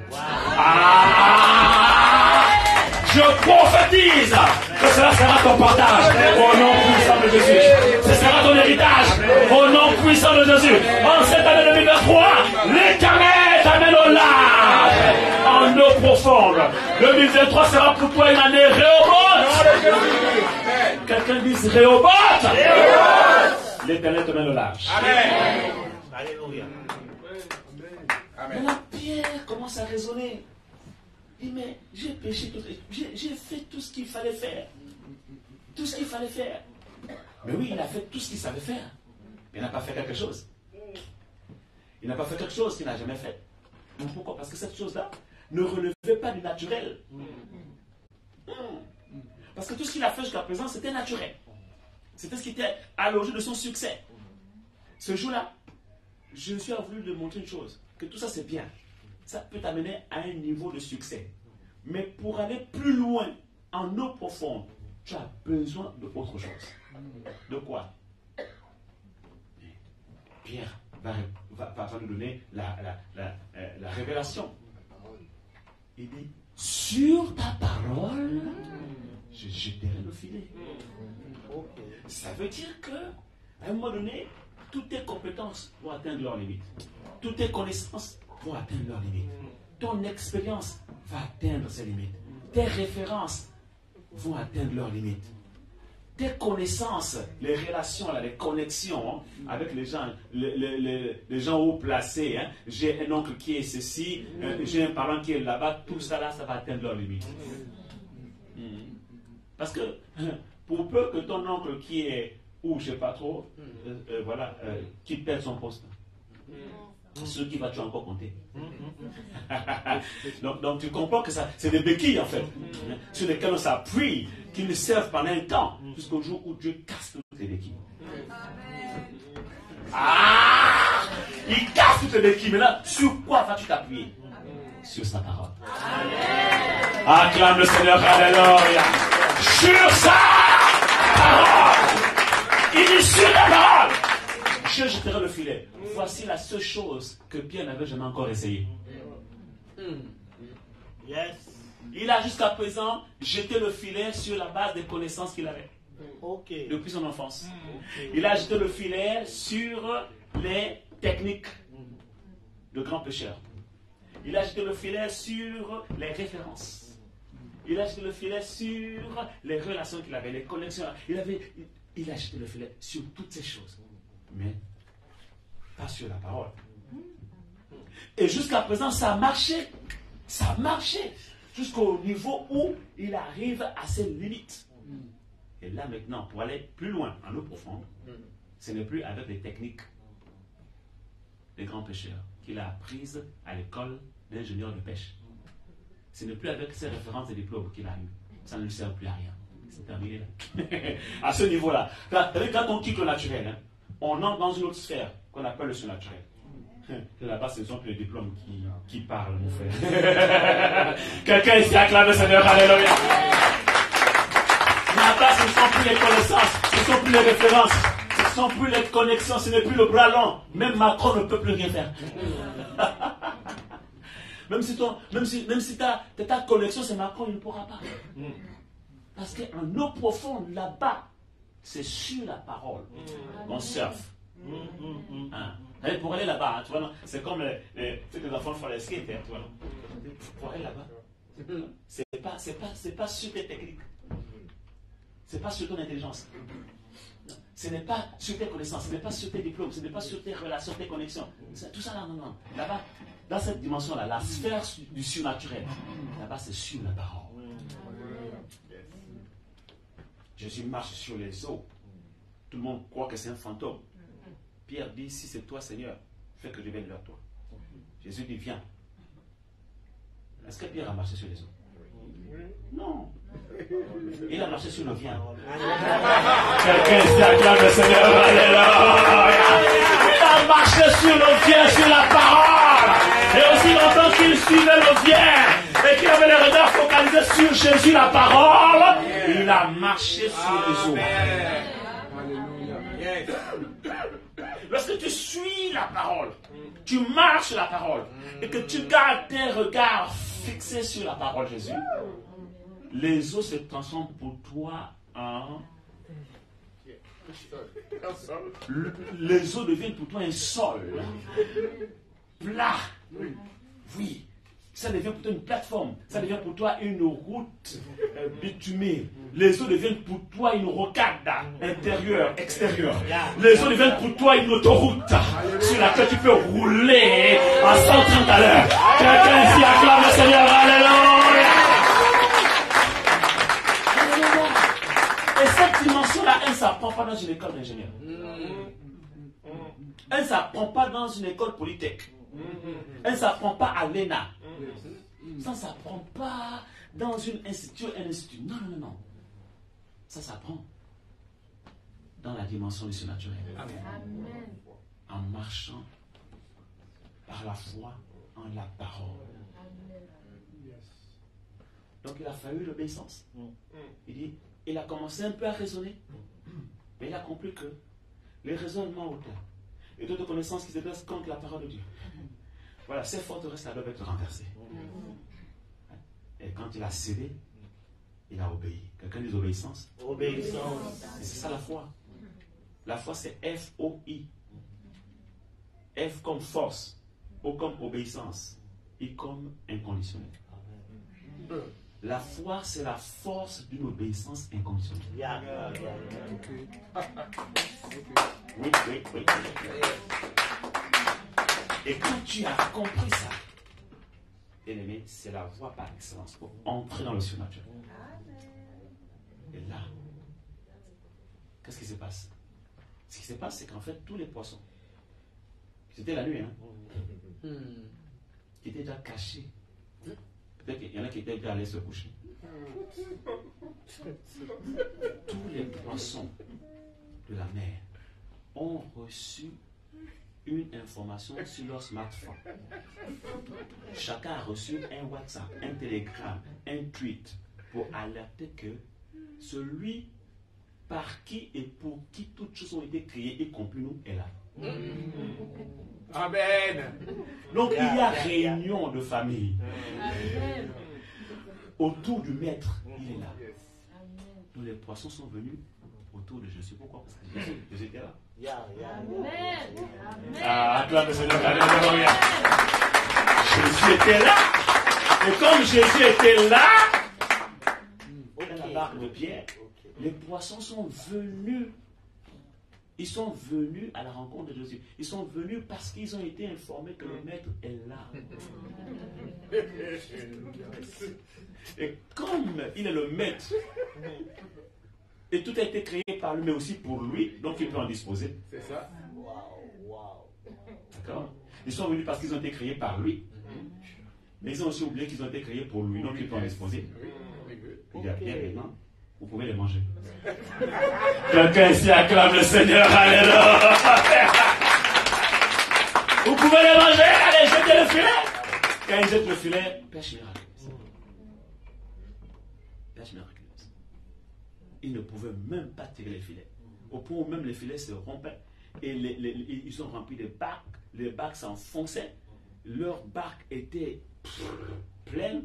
Je prophétise que cela sera ton partage au nom puissant de Jésus. Ce sera ton héritage au nom puissant de Jésus. En cette année 2023, l'Éternel t'amène au large, en eau profonde. 2023 sera pour toi une année Rehoboth. Quelqu'un dise Rehoboth. L'Éternel te mène au large. Amen. Alléluia. Maintenant, Pierre commence à raisonner. Il dit, mais j'ai péché, j'ai fait tout ce qu'il fallait faire. Tout ce qu'il fallait faire. Mais oui, il a fait tout ce qu'il savait faire. Mais il n'a pas fait quelque chose. Il n'a pas fait quelque chose qu'il n'a jamais fait. Donc pourquoi? Parce que cette chose-là ne relevait pas du naturel. Parce que tout ce qu'il a fait jusqu'à présent, c'était naturel. C'était ce qui était à l'origine de son succès. Ce jour-là, Jésus a voulu lui montrer une chose, que tout ça c'est bien. Ça peut t'amener à un niveau de succès. Mais pour aller plus loin, en eau profonde, tu as besoin d'autre chose. De quoi? Pierre va nous donner la révélation. Il dit, sur ta parole, je jeterai le filet. Ça veut dire que, à un moment donné, toutes tes compétences vont atteindre leurs limites. Toutes tes connaissances vont atteindre leurs limites. Ton expérience va atteindre ses limites. Tes références vont atteindre leurs limites. Tes connaissances, les relations, les connexions avec les gens haut placés. J'ai un oncle qui est ceci, j'ai un parent qui est là-bas, tout ça là, ça va atteindre leurs limites. Parce que pour peu que ton oncle qui est, ou je ne sais pas trop, qui perd son poste. Ceux qui vas-tu encore compter. donc tu comprends que ça, c'est des béquilles en fait, sur lesquelles on s'appuie, qui nous servent pendant un temps, jusqu'au jour où Dieu casse toutes les béquilles. Ah! Il casse toutes les béquilles. Maintenant, sur quoi vas-tu t'appuyer? Sur sa parole. Acclame le Seigneur, alléluia. Sur sa parole. Il dit sur la parole. Je jetterai le filet. Voici la seule chose que Pierre n'avait jamais encore essayé. Yes. Il a jusqu'à présent jeté le filet sur la base des connaissances qu'il avait. Ok. Depuis son enfance. Il a jeté le filet sur les techniques de grands pécheurs. Il a jeté le filet sur les références. Il a jeté le filet sur les relations qu'il avait, les connexions. Il a jeté le filet sur toutes ces choses. Mais pas sur la parole. Et jusqu'à présent, ça a marché. Ça a marché. Jusqu'au niveau où il arrive à ses limites. Et là maintenant, pour aller plus loin, en eau profonde, ce n'est plus avec les techniques des grands pêcheurs qu'il a apprises à l'école d'ingénieur de pêche. Ce n'est plus avec ses références et diplômes qu'il a eu. Ça ne lui sert plus à rien. C'est terminé là. À ce niveau-là. Quand on quitte le naturel, hein, on entre dans une autre sphère qu'on appelle le surnaturel. Là-bas, ce ne sont plus les diplômes qui parlent, mon frère. Quelqu'un ici acclame le Seigneur, alléluia. Là-bas, ce ne sont plus les connaissances, ce ne sont plus les références, ce ne sont plus les connexions, ce n'est plus le bras long. Même Macron ne peut plus rien faire. Même si ta connexion, c'est Macron, il ne pourra pas. Parce qu'en eau profonde, là-bas, c'est sur la parole qu'on surfe. Hein? Pour aller là-bas, hein, tu vois, c'est comme les enfants font les skate, hein, tu vois. Pour aller là-bas, c'est pas sur tes techniques. Ce n'est pas sur ton intelligence. Ce n'est pas sur tes connaissances. Ce n'est pas sur tes diplômes. Ce n'est pas sur tes relations, tes connexions. Tout ça là, non. Là-bas, dans cette dimension-là, la sphère du surnaturel, là-bas, c'est sur la parole. Jésus marche sur les eaux. Tout le monde croit que c'est un fantôme. Pierre dit, si c'est toi, Seigneur, fais que je vienne vers toi. Jésus dit, viens. Est-ce que Pierre a marché sur les eaux? Non. Il a marché sur le vien. Quelqu'un ici acclame le Seigneur. Alléluia. Il a marché sur le vien, sur la parole. Et aussi longtemps qu'il suivait le vien et qu'il avait les regards focalisés sur Jésus, la parole, il a marché sur les eaux. Lorsque tu suis la parole, tu marches la parole et que tu gardes tes regards fixés sur la parole de Jésus, les eaux se transforment pour toi en... Les eaux deviennent pour toi un sol plat. Oui. Ça devient pour toi une plateforme. Ça devient pour toi une route bitumée. Les eaux deviennent pour toi une rocade intérieure, extérieure. Les eaux deviennent pour toi une autoroute sur laquelle tu peux rouler à 130 à l'heure. Quelqu'un ici acclame le Seigneur. Alléluia. Et cette dimension-là, elle ne s'apprend pas dans une école d'ingénieur. Elle ne s'apprend pas dans une école polytech. Elle ne s'apprend pas à l'ENA. Ça ne s'apprend pas dans un institut. Non. Ça s'apprend dans la dimension du surnaturel. Amen. En marchant par la foi en la parole. Donc il a fallu l'obéissance. Il a commencé un peu à raisonner, mais il a compris que les raisonnements hautains et d'autres connaissances qui se dressent contre la parole de Dieu, voilà, ces forteresses-là doivent être renversées. Et quand il a cédé, il a obéi. Quelqu'un dit obéissance? Obéissance. Et c'est ça la foi. La foi, c'est F-O-I. F comme force, O comme obéissance, I comme inconditionnel. La foi, c'est la force d'une obéissance inconditionnelle. Oui. Et quand tu as compris ça, bien-aimé, c'est la voie par excellence pour entrer dans le surnaturel. Et là, qu'est-ce qui se passe? Ce qui se passe, c'est qu'en fait, tous les poissons, c'était la nuit, hein? qui étaient déjà cachés. Peut-être qu'il y en a qui étaient déjà allés se coucher. Tous les poissons de la mer ont reçu une information sur leur smartphone. Chacun a reçu un WhatsApp, un télégramme, un tweet pour alerter que celui par qui et pour qui toutes choses ont été créées, y compris nous, est là. Amen. Donc il y a réunion de famille. Amen. Autour du maître, il est là. Donc les poissons sont venus autour de Jésus. Pourquoi? Parce que Jésus était là. Amen. Ah, acclame le Seigneur. Alléluia. Jésus était là. Et comme Jésus était là, dans la barque de Pierre, les poissons sont venus. Ils sont venus à la rencontre de Jésus. Ils sont venus parce qu'ils ont été informés que le maître est là. Et comme il est le maître, et tout a été créé par lui, mais aussi pour lui, donc il peut en disposer. C'est ça. D'accord? Ils sont venus parce qu'ils ont été créés par lui, mais ils ont aussi oublié qu'ils ont été créés pour lui, donc il peut en disposer. Il y a bien maintenant, vous pouvez les manger. Quelqu'un ici acclame le Seigneur, alléluia. Vous pouvez les manger, allez, jetez le filet. Quand ils jettent le filet, pêche miraculeuse. Pêche miraculeuse. Ils ne pouvaient même pas tirer les filets. Au point où même les filets se rompaient et ils sont remplis de barques. Les barques s'enfonçaient. Leurs barques étaient pleines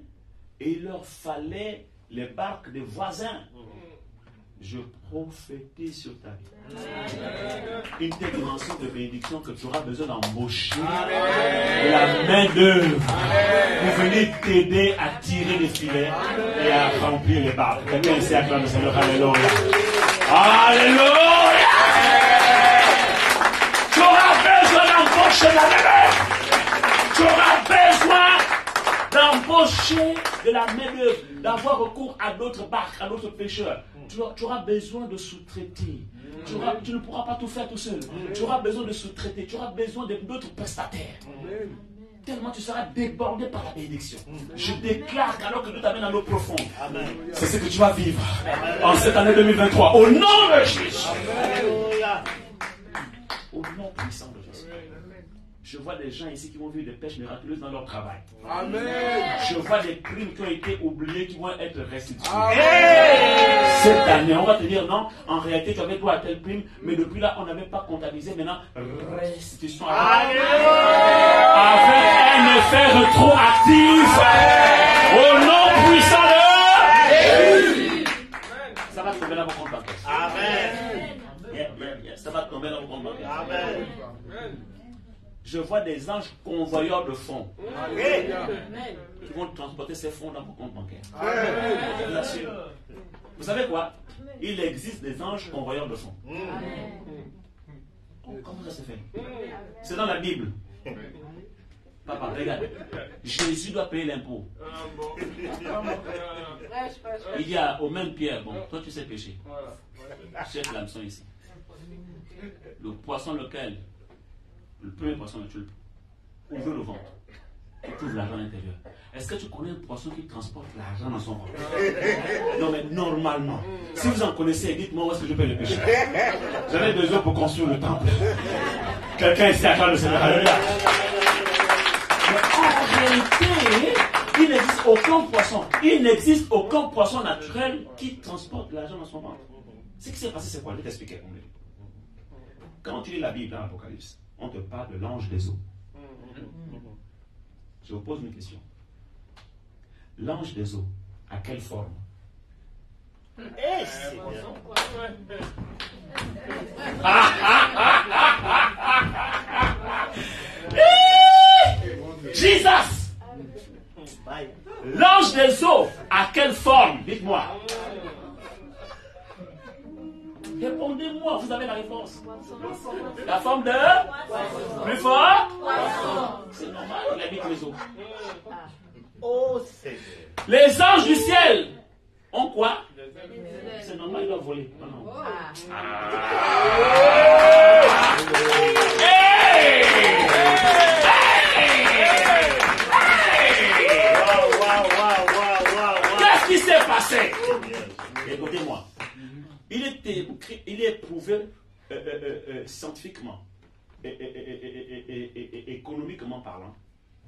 et il leur fallait les barques des voisins. Je prophétise sur ta vie. Une telle dimension de bénédiction que tu auras besoin d'embaucher de la main d'œuvre pour venir t'aider à tirer les filets et à remplir les barques. Quelqu'un ici acclame le Seigneur. Alléluia. Alléluia. Tu auras besoin d'embaucher de la main d'œuvre. Tu auras besoin d'embaucher de la main d'œuvre, d'avoir recours à d'autres barques, à d'autres pêcheurs. Tu auras besoin de sous-traiter. Tu ne pourras pas tout faire tout seul. Tu auras besoin de sous-traiter. Tu auras besoin d'autres prestataires. Tellement tu seras débordé par la bénédiction. Je déclare qu'alors que Dieu t'amène à l'eau profonde, c'est ce que tu vas vivre en cette année 2023. Au nom de Jésus. Au nom puissant de Jésus. Je vois des gens ici qui vont vivre des pêches miraculeuses dans leur travail. Amen. Je vois des primes qui ont été oubliées qui vont être restituées. Amen. Cette année, on va te dire non, en réalité tu avais droit à telle prime, mais depuis là on n'avait pas comptabilisé. Maintenant, restitution avec un effet rétroactif. Au nom puissant de Jésus. Ça va tomber dans vos comptes bancaires. Amen. Ça va tomber dans vos comptes bancaires. Amen. Je vois des anges convoyeurs de fonds Amen. qui vont transporter ces fonds dans vos comptes bancaires. Amen. Je vous assure. Vous savez quoi? Il existe des anges convoyeurs de fonds. Comment ça se fait? C'est dans la Bible. Papa, regarde. Jésus doit payer l'impôt. Il y a au même Pierre, bon, toi tu sais pêcher. Jette l'hameçon ici. Le poisson lequel? Le premier poisson, tu ouvre le ventre. Et tu ouvres l'argent à l'intérieur. Est-ce que tu connais un poisson qui transporte l'argent dans son ventre? Non, mais normalement, si vous en connaissez, dites-moi où est-ce que je peux le pêcher. J'avais besoin pour construire le temple. Quelqu'un ici acclame le Seigneur. Alléluia. Mais en réalité, il n'existe aucun poisson. Il n'existe aucun poisson naturel qui transporte l'argent dans son ventre. Ce qui s'est passé, c'est quoi? Je vais t'expliquer. Quand tu lis la Bible dans l'Apocalypse, on te parle de l'ange des eaux. Je vous pose une question. L'ange des eaux, à quelle forme? Jesus! L'ange des eaux, à quelle forme? Dites-moi. Répondez-moi, vous avez la réponse. La forme de? Plus fort? C'est normal, il habite les eaux. Oh, Seigneur. Les anges du ciel ont quoi? C'est normal, ils doivent voler. Non, non. Hey! Hey! est prouvé scientifiquement et économiquement parlant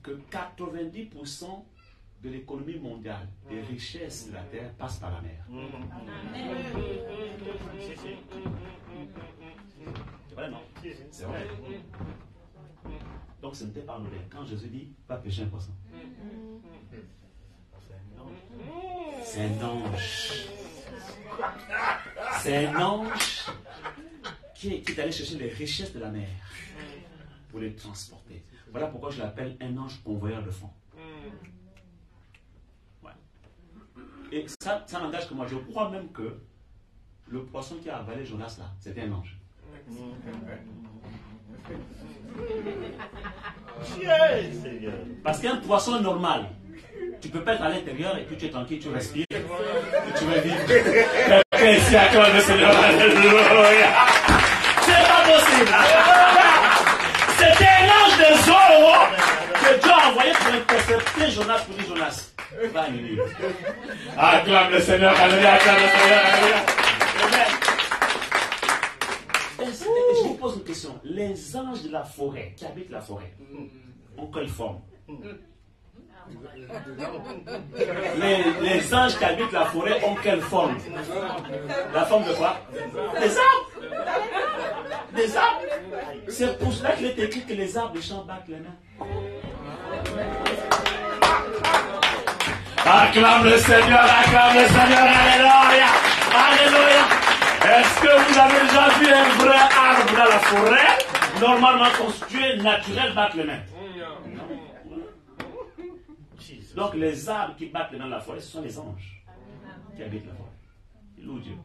que 90% de l'économie mondiale, des richesses de la terre passent par la mer. C'est vrai, non? C'est vrai. Donc ce n'était pas anodin. Quand Jésus dit, pas pêcher un poisson. C'est un ange. C'est un ange qui est allé chercher les richesses de la mer pour les transporter. Voilà pourquoi je l'appelle un ange convoyeur de fonds. Ouais. Et ça n'engage que moi. Je crois même que le poisson qui a avalé Jonas là, c'était un ange. Parce qu'un poisson normal, tu peux pas être à l'intérieur et puis tu es tranquille, tu respires, et tu vas vivre. Merci à toi, le Seigneur. Alléluia. C'est pas possible. C'était un ange de Zorro que Dieu a envoyé pour intercepter Jonas pour dire Jonas, va à Ninive. Acclame le Seigneur, alléluia, acclame le Seigneur, alléluia. Je vous pose une question. Les anges de la forêt, qui habitent la forêt, ont quelle forme? Les anges qui habitent la forêt ont quelle forme? La forme de quoi? Des arbres. Des arbres. C'est pour cela qu'il est écrit que les arbres des champs battent les mains. Acclame le Seigneur, alléluia. Alléluia. Est-ce que vous avez déjà vu un vrai arbre dans la forêt, normalement constitué, naturel, battre les mains? Donc les arbres qui battent les mains dans la forêt, ce sont les anges qui habitent la forêt. Il loue Dieu.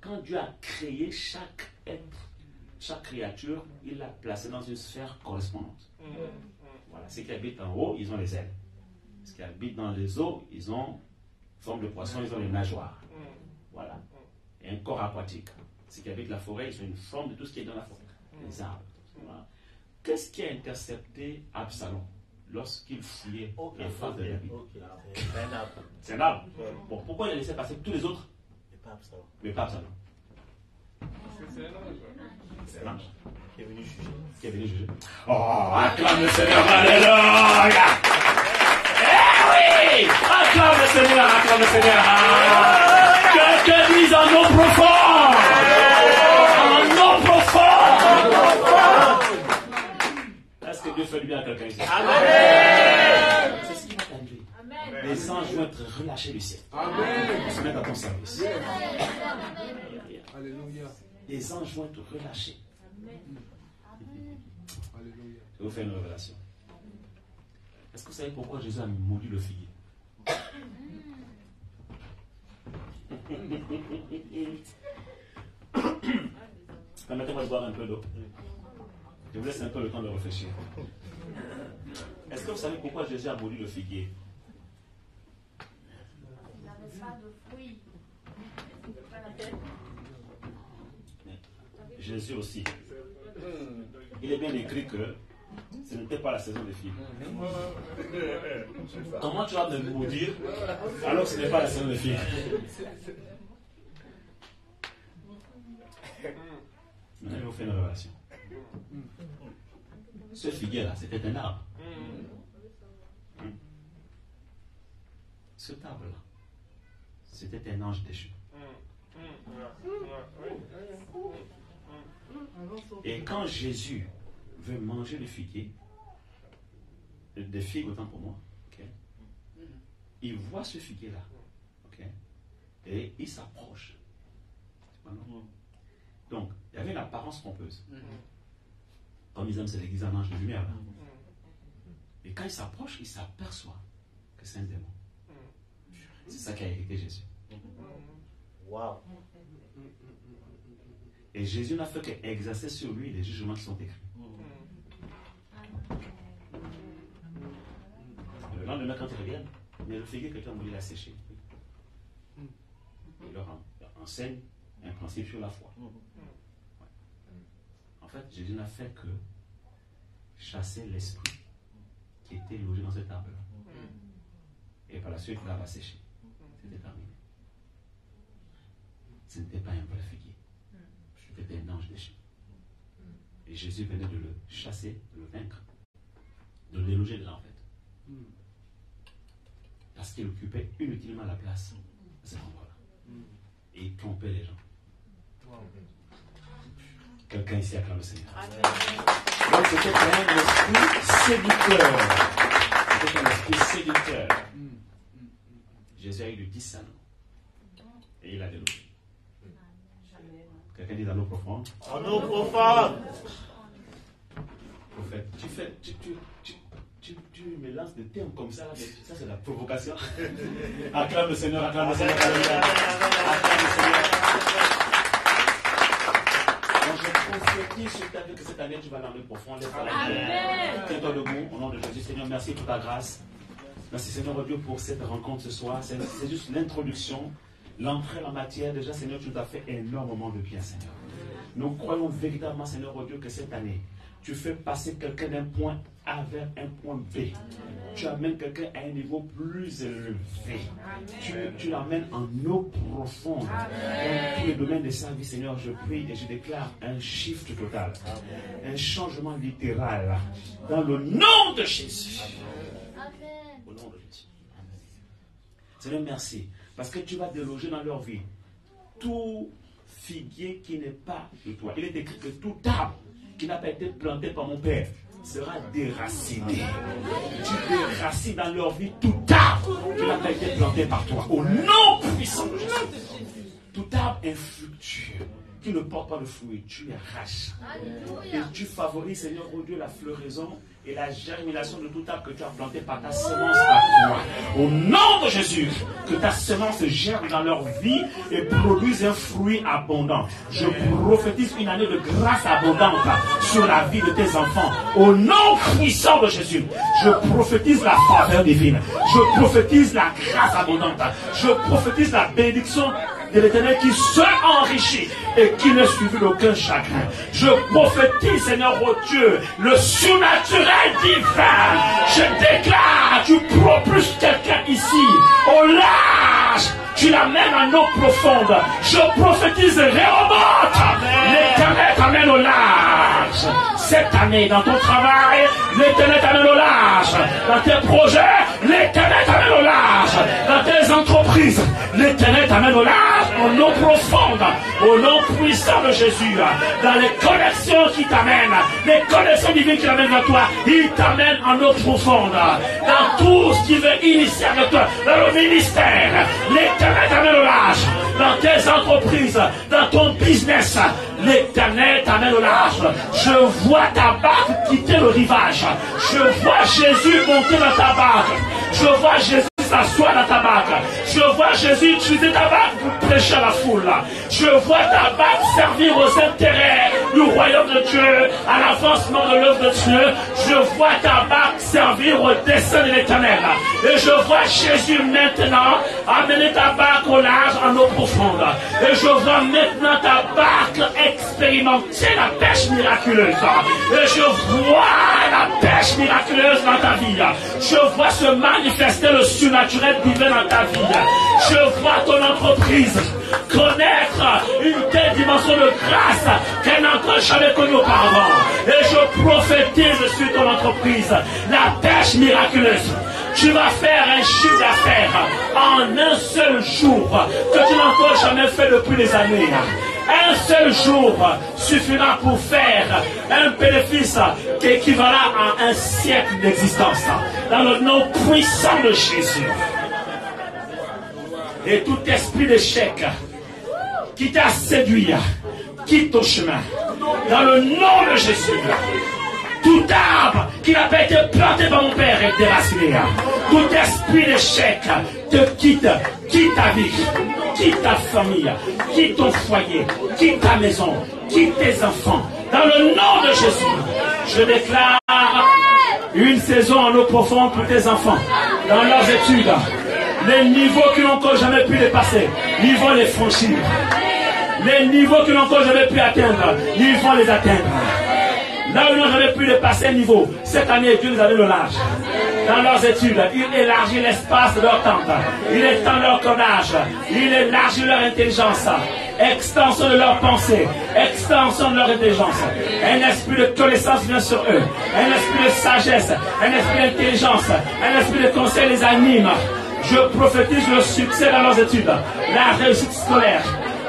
Quand Dieu a créé chaque être, chaque créature, il l'a placé dans une sphère correspondante. Voilà. Ceux qui habitent en haut, ils ont les ailes. Ceux qui habitent dans les eaux, ils ont forme de poisson, ils ont les nageoires. Voilà. Et un corps aquatique. Ceux qui habitent la forêt, ils ont une forme de tout ce qui est dans la forêt. Les arbres. Voilà. Qu'est-ce qui a intercepté Absalom lorsqu'il fouillait les faces de David? C'est un arbre. Bon, pourquoi il a laissé passer tous les autres? Mais pas Absalom. C'est un ange. Qui est venu juger. Oh, acclame le Seigneur, alléluia! Eh oui! Acclame le Seigneur, acclame le Seigneur! Que disent en nom profond! En nom profond! Est-ce que Dieu fait du bien à quelqu'un ici? Amen! C'est ce qui va t'arriver. Les anges vont être relâchés du ciel. Amen! Pour se mettre à ton service. Alléluia. Les anges vont être relâchés. Alléluia. Je vais vous faire une révélation. Est-ce que vous savez pourquoi Jésus a maudit le figuier? Permettez-moi de boire un peu d'eau. Je vous laisse un peu le temps de réfléchir. Est-ce que vous savez pourquoi Jésus a maudit le figuier? Il n'avait pas de fruits. Jésus aussi. Il est bien écrit que ce n'était pas la saison des figues. Comment tu vas me maudire alors que ce n'est pas la saison des figues? Maintenant, je vous fais une révélation. Ce figuier-là, c'était un arbre. Cet arbre-là, c'était un ange déchu. Et quand Jésus veut manger le figuier, des figues autant pour moi, okay, il voit ce figuier-là, okay, et il s'approche. Donc, il y avait une apparence trompeuse. Comme ils aiment se déguiser en ange de lumière. Là. Et quand il s'approche, il s'aperçoit que c'est un démon. C'est ça qui a irrité Jésus. Wow. Et Jésus n'a fait qu'exercer sur lui les jugements qui sont écrits. Le lendemain, quand ils reviennent, mais le figuier, quelqu'un voulait la sécher. Il leur enseigne un principe sur la foi. En fait, Jésus n'a fait que chasser l'esprit qui était logé dans cet arbre-là. Et par la suite, il va sécher. C'était terminé. ce n'était pas un vrai figuier. C'était un ange déchu. Et Jésus venait de le chasser, de le vaincre, de le déloger de là en fait. Parce qu'il occupait inutilement la place de cet endroit-là. Et il trompait les gens. Quelqu'un ici acclame le Seigneur. Donc c'était un esprit séducteur. C'était un esprit séducteur. Jésus a eu du discernement. Et il a délogé. Quelqu'un dit dans l'eau profonde. En eau profonde. Prophète, tu me lances des termes comme ça, mais ça c'est la provocation. Acclame le Seigneur, acclame le Seigneur. Acclame le Seigneur. Donc je prophétise sur ta vie que cette année tu vas dans le profond. Tiens-toi debout au nom de Jésus. Seigneur, merci pour ta grâce. Merci Seigneur Dieu pour cette rencontre ce soir. C'est juste l'introduction. L'entrée en matière, déjà Seigneur, tu nous as fait énormément de bien Seigneur. Nous croyons véritablement Seigneur Dieu que cette année, tu fais passer quelqu'un d'un point A vers un point B. Tu amènes quelqu'un à un niveau plus élevé. Tu l'amènes en eau profonde. Dans tous les domaines de sa vie, Seigneur, je prie et je déclare un shift total. Un changement littéral. Dans le nom de Jésus. Au nom de Jésus. Seigneur, merci. Parce que tu vas déloger dans leur vie tout figuier qui n'est pas de toi. Il est écrit que tout arbre qui n'a pas été planté par mon Père sera déraciné. Tu déracines dans leur vie tout arbre qui n'a pas été planté par toi. Au nom puissant de Jésus. Tout arbre infructueux qui ne porte pas de fruit, tu arraches. Et tu favorises, Seigneur, oh Dieu, la floraison et la germination de tout arbre que tu as planté par ta semence à toi. Au nom de Jésus, que ta semence germe dans leur vie et produise un fruit abondant. Je prophétise une année de grâce abondante sur la vie de tes enfants. Au nom puissant de Jésus, je prophétise la faveur divine. Je prophétise la grâce abondante. Je prophétise la bénédiction de l'Éternel qui se enrichit et qui n'est suivi d'aucun chagrin. Je prophétise, Seigneur, oh Dieu, le surnaturel divin. Je déclare, tu propulses quelqu'un ici, au large, tu l'amènes en eau profonde. Je prophétise Réhoboth. L'Éternel t'amène au large. Cette année, dans ton travail, l'Éternel t'amène au large. Dans tes projets, l'Éternel t'amène au large. Dans tes entreprises, l'Éternel t'amène au large, en eau profonde, au nom puissant de Jésus. Dans les connexions qui t'amènent, les connexions divines qui t'amènent vers toi, il t'amène en eau profonde. Dans tout ce qui veut initier avec toi, dans le ministère, l'Éternel t'amène au large. Dans tes entreprises, dans ton business, l'Éternel t'amène au large. Je vois ta barque quitter le rivage. Je vois Jésus monter dans ta barque. Je vois Jésus s'asseoir dans ta barque. Je vois Jésus utiliser ta barque pour prêcher à la foule. Je vois ta barque servir aux intérêts du royaume de Dieu, à l'avancement de l'œuvre de Dieu. Je vois ta barque servir au dessein de l'Éternel. Et je vois Jésus maintenant amener ta barque au large en eau profonde. Et je vois maintenant ta barque expérimenter la pêche miraculeuse. Et je vois la pêche miraculeuse dans ta vie. Je vois se manifester le surnaturel divin dans ta vie. Je vois ton entreprise connaître une telle dimension de grâce qu'elle n'a encore jamais connue auparavant. Et je prophétise sur ton entreprise la pêche miraculeuse. Tu vas faire un chiffre d'affaires en un seul jour que tu n'as encore jamais fait depuis des années. Un seul jour suffira pour faire un bénéfice qui est équivalent à un siècle d'existence. Dans le nom puissant de Jésus. Et tout esprit d'échec qui t'a séduit, quitte ton chemin. Dans le nom de Jésus. Tout arbre qui n'a pas été planté par mon Père est déraciné. Tout esprit d'échec te quitte ta vie, quitte ta famille, quitte ton foyer, quitte ta maison, quitte tes enfants. Dans le nom de Jésus, je déclare une saison en eau profonde pour tes enfants, dans leurs études. Les niveaux qu'ils n'ont encore jamais pu dépasser, ils vont les franchir. Les niveaux qu'ils n'ont encore jamais pu atteindre, ils vont les atteindre. Là où ils n'ont jamais pu dépasser un niveau, cette année, Dieu nous a donné le large. Dans leurs études, il élargit l'espace de leur temps. Il étend leur codage. Il élargit leur intelligence. Extension de leur pensée. Extension de leur intelligence. Un esprit de connaissance vient sur eux. Un esprit de sagesse. Un esprit d'intelligence. Un esprit de conseil les anime. Je prophétise le succès dans leurs études. La réussite scolaire.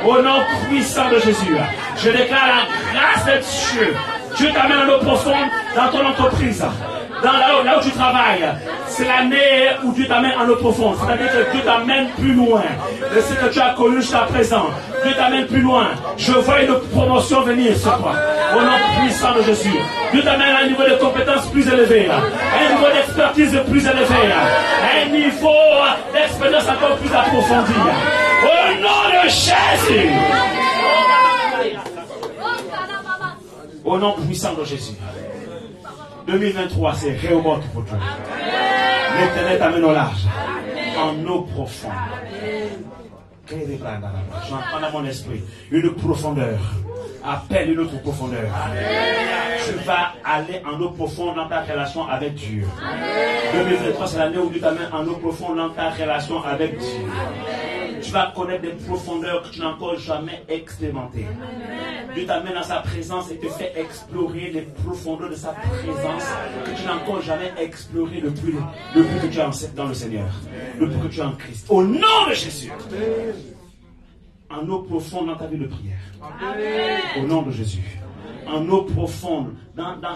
Au nom puissant de Jésus. Je déclare la grâce de Dieu. Dieu t'amène en eau profonde dans ton entreprise. Là où tu travailles, c'est l'année où Dieu t'amène en eau profonde. C'est-à-dire que Dieu t'amène plus loin de ce que tu as connu jusqu'à présent. Dieu t'amène plus loin. Je vois une promotion venir sur toi. Au nom puissant de Jésus. Dieu t'amène à un niveau de compétence plus élevé. À un niveau d'expertise plus élevé. À un niveau d'expérience encore plus approfondi. Au nom de Jésus. Au nom puissant de Jésus. 2023, c'est réellement pour toi. L'Éternel t'amène au large, en eau profonde. J'entends dans mon esprit une profondeur. Appelle une autre profondeur. Tu vas aller en eau profonde dans ta relation avec Dieu. 2023, c'est l'année où Dieu t'amène en eau profonde dans ta relation avec Dieu. Tu vas connaître des profondeurs que tu n'as encore jamais expérimentées. Dieu t'amène dans sa présence et te fait explorer les profondeurs de sa présence que tu n'as encore jamais exploré depuis que tu es dans le Seigneur, depuis que tu es en Christ. Au nom de Jésus. En eau profonde dans ta vie de prière. Au nom de Jésus. En eau profonde dans ta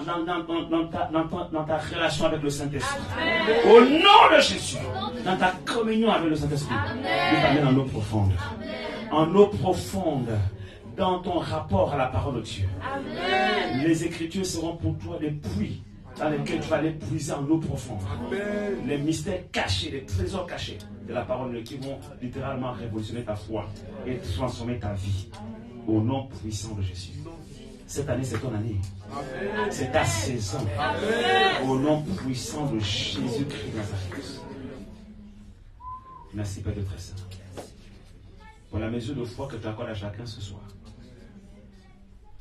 relation avec le Saint-Esprit. Au nom de Jésus. Dans ta communion avec le Saint-Esprit. Dieu t'amène en eau profonde. En eau profonde dans ton rapport à la parole de Dieu. Les Écritures seront pour toi des puits dans lesquels tu vas aller puiser en eau profonde. Les mystères cachés, les trésors cachés de la parole de Dieu qui vont littéralement révolutionner ta foi et transformer ta vie. Au nom puissant de Jésus. Cette année, c'est ton année. C'est ta saison. Au nom puissant de Jésus-Christ Nazareth. Merci, Père de très saint. Pour la mesure de foi que tu accordes à chacun ce soir.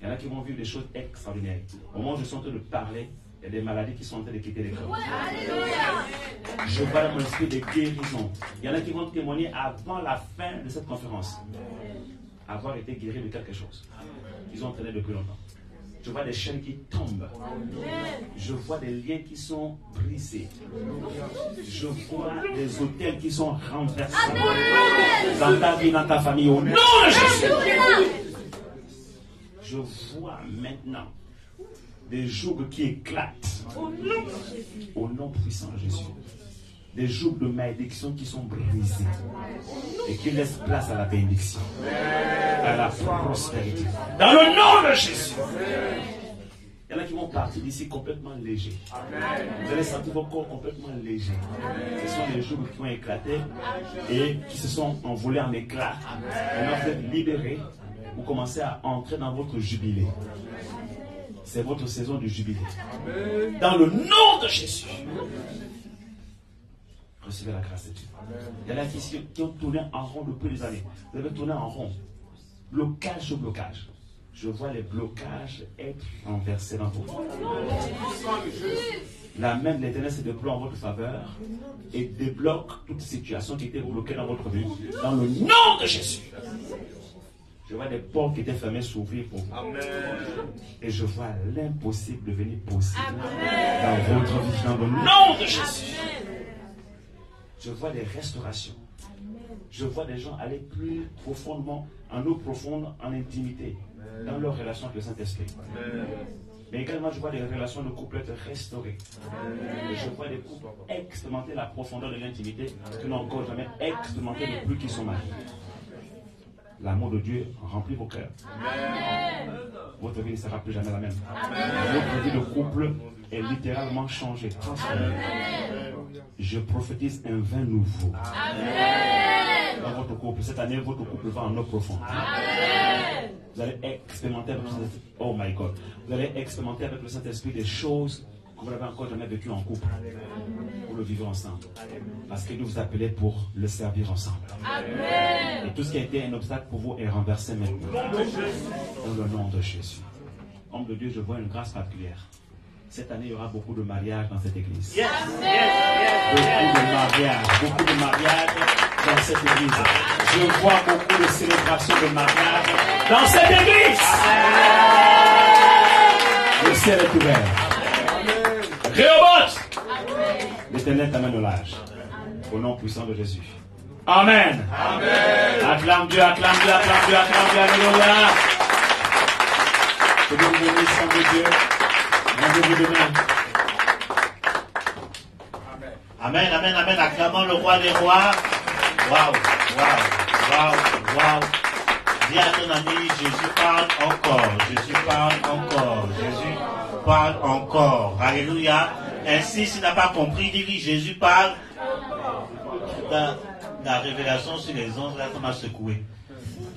Il y en a qui vont vivre des choses extraordinaires. Au moment où je suis en train de parler, il y a des maladies qui sont en train de quitter les corps. Je vois dans mon esprit des guérisons. Il y en a qui vont témoigner avant la fin de cette conférence. Avoir été guéris de quelque chose. Ils ont entraîné depuis longtemps. Je vois des chaînes qui tombent. Je vois des liens qui sont brisés. Je vois des hôtels qui sont renversés. Dans ta vie, dans ta famille, au nom de Jésus. Je vois maintenant des jougs qui éclatent. Au nom puissant de Jésus. Des jougs de malédiction qui sont brisés et qui laissent place à la bénédiction, à la prospérité. Dans le nom de Jésus. Il y en a qui vont partir d'ici complètement légers. Vous allez sentir vos corps complètement légers. Ce sont des jougs qui ont éclaté et qui se sont envolés en éclats. Maintenant vous êtes libérés. Vous commencez à entrer dans votre jubilé. C'est votre saison du jubilé. Dans le nom de Jésus. Recevez la grâce de Dieu. Il y en a qui ont tourné en rond depuis des années. Vous avez tourné en rond. Blocage sur blocage. Je vois les blocages être renversés dans vos vies. La main de l'Éternel se déploie en votre faveur et débloque toute situation qui était bloquée dans votre vie. Dans le nom de Jésus. Je vois des portes qui étaient fermées s'ouvrir pour vous. Amen. Et je vois l'impossible devenir possible. Amen. Dans votre vie. Dans le nom de Jésus. Je vois des restaurations. Je vois des gens aller plus profondément, en eau profonde, en intimité, dans leur relation avec le Saint-Esprit. Mais également, je vois des relations de couple être restaurées. Et je vois des couples expérimenter la profondeur de l'intimité que n'ont encore jamais expérimenté depuis qu'ils sont mariés. L'amour de Dieu remplit vos cœurs. Votre vie ne sera plus jamais la même. Votre vie de couple est littéralement changée, transformée. Je prophétise un vin nouveau. Dans votre couple. Cette année, votre couple va en eau profonde. Vous allez expérimenter avec le Saint-Esprit. Oh my God. Vous allez expérimenter avec le Saint-Esprit des choses que vous n'avez encore jamais vécues en couple. Pour le vivre ensemble. Parce que Dieu vous appelait pour le servir ensemble. Et tout ce qui a été un obstacle pour vous est renversé maintenant. Dans le nom de Jésus. homme de Dieu, je vois une grâce particulière. Cette année, il y aura beaucoup de mariages dans cette église. Yes. Beaucoup de mariages dans cette église. Je vois beaucoup de célébrations de mariage dans cette église. Le ciel est ouvert. Rehoboth. L'Éternel t'amène au large. Au nom puissant de Jésus. Amen. Amen. Acclame Dieu, acclame Dieu, acclame Dieu, acclame Dieu. Alléluia. Que Dieu vous bénisse, sang de Dieu. Rendez-vous demain. Amen, amen, amen. Acclamons le roi des rois. Waouh, waouh, waouh, waouh. Dis à ton ami, Jésus parle encore. Jésus parle encore. Jésus parle encore. Alléluia. Ainsi, s'il n'a pas compris, dis-lui, Jésus parle. La révélation sur les anges, là, ça m'a secoué.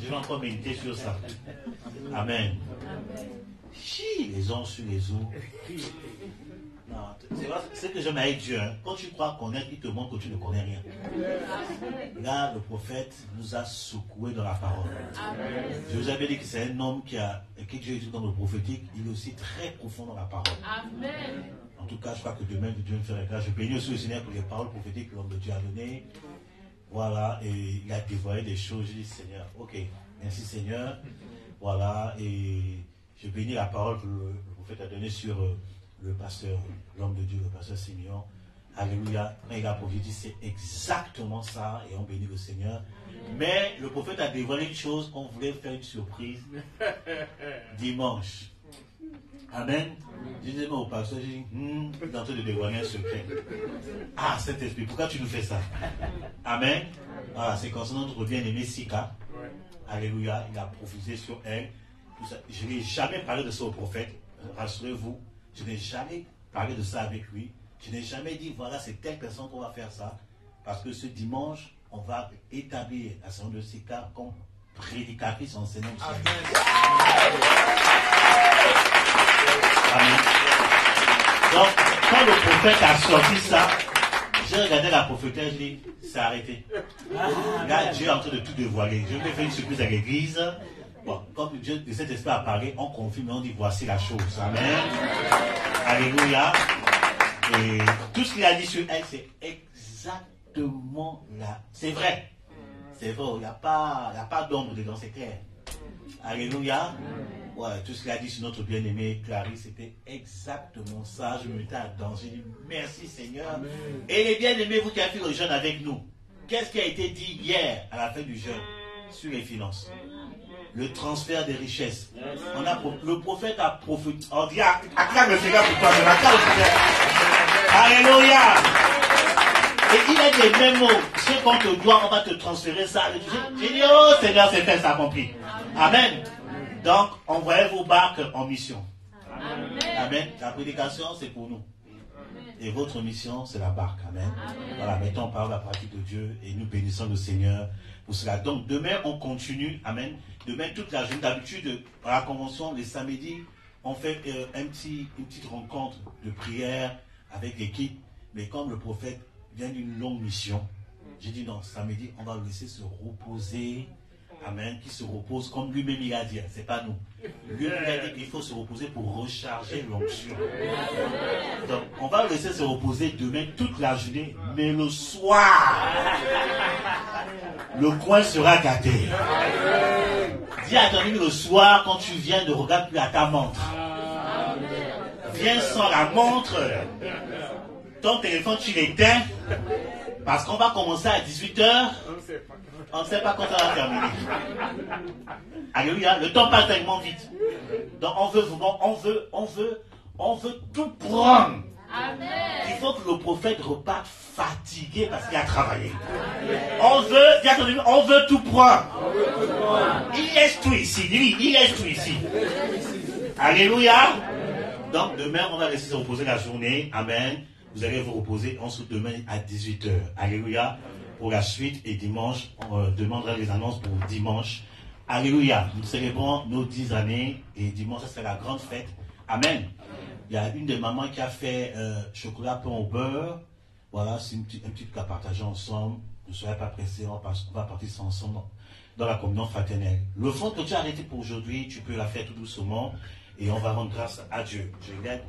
Je vais encore méditer sur ça. Amen. Chi, les anges sur les eaux. Non, c'est que j'aime avec Dieu. Hein. Quand tu crois connaître, il te montre que tu ne connais rien. Là, le prophète nous a secoué dans la parole. Je vous avais dit que c'est un homme qui Dieu est dans le prophétique. Il est aussi très profond dans la parole. Amen. En tout cas, je crois que demain, Dieu me fera grâce. Je bénis aussi le Seigneur pour les paroles prophétiques que l'homme de Dieu a données. Voilà, et il a dévoilé des choses. Je dis, Seigneur, ok, merci Seigneur. Voilà, et je bénis la parole que le prophète a donnée sur le pasteur, l'homme de Dieu, le pasteur Simeon. Alléluia. Quand il a prophétisé, c'est exactement ça, et on bénit le Seigneur. Mais le prophète a dévoilé une chose, on voulait faire une surprise dimanche. Amen. Je disais au pasteur, je dis, il est en train de dévoiler un secret. Ah, Saint-Esprit, pourquoi tu nous fais ça? Amen. Voilà, c'est concernant notre bien-aimé Sika. Alléluia, il a prophétisé sur elle. Tout ça. Je n'ai jamais parlé de ça au prophète. Rassurez-vous, je n'ai jamais parlé de ça avec lui. Je n'ai jamais dit, voilà, c'est telle personne qu'on va faire ça. Parce que ce dimanche, on va établir la sœur de Sika comme prédicatrice enseignante. Amen. Donc, quand le prophète a sorti ça, j'ai regardé la prophétesse, je dis, c'est arrêté. Là, Dieu est en train de tout dévoiler. Je vais faire une surprise à l'église. Bon, comme Dieu de cet esprit a parlé, on confirme et on dit, voici la chose. Amen. Alléluia. Et tout ce qu'il a dit sur elle, c'est exactement là. C'est vrai. C'est vrai, il n'y a pas d'ombre dedans, c'est clair. Alléluia. Ouais, tout ce qu'il a dit sur notre bien-aimé Clarisse, c'était exactement ça. Je me mettais à danser. Je dis merci Seigneur. Amen. Et les bien-aimés, vous qui avez fait le jeûne avec nous, qu'est-ce qui a été dit hier à la fin du jeûne sur les finances? Le transfert des richesses. Le prophète a prophétisé. On dit, acclame le Seigneur pour toi, mais acclame le Seigneur. Alléluia. Et il a des mêmes mots. Ce qu'on te doit, on va te transférer ça. J'ai dit, oh Seigneur, c'est fait, ça a compris. Amen. Donc, envoyez vos barques en mission. Amen. Amen. La prédication, c'est pour nous. Et votre mission, c'est la barque. Amen. Voilà, mettons en parole la pratique de Dieu et nous bénissons le Seigneur pour cela. Donc, demain, on continue. Amen. Demain, toute la journée. D'habitude, à la convention, les samedis, on fait une petite rencontre de prière avec l'équipe. Mais comme le prophète vient d'une longue mission, j'ai dit non, samedi, on va le laisser se reposer. Amen, qui se repose comme lui-même il a dit, c'est pas nous. Lui-même il a dit qu'il faut se reposer pour recharger l'onction. Donc, on va le laisser se reposer demain toute la journée, mais le soir, le coin sera gâté. Dis à ton ami le soir, quand tu viens, ne regarde plus à ta montre. Viens sans la montre. Ton téléphone, tu l'éteins. Parce qu'on va commencer à 18h. On ne sait pas quand ça va terminer. Alléluia. Le temps passe tellement vite. Donc on veut vraiment, on veut tout prendre. Amen. Il faut que le prophète reparte fatigué parce qu'il a travaillé. On veut tout prendre. Il laisse tout ici. Il laisse tout ici. Alléluia. Donc demain, on va laisser se reposer la journée. Amen. Vous allez vous reposer. On se demain à 18h. Alléluia. Pour la suite et dimanche, on demandera les annonces pour dimanche. Alléluia. Nous célébrons nos 10 années et dimanche, ça sera la grande fête. Amen. Il y a une des mamans qui a fait chocolat pain au beurre. Voilà, c'est un petit cas partagé ensemble. Ne soyez pas pressés parce qu'on va partir ensemble dans la communion fraternelle. Le fond que tu as arrêté pour aujourd'hui, tu peux la faire tout doucement. et on va rendre grâce à Dieu. Je regarde,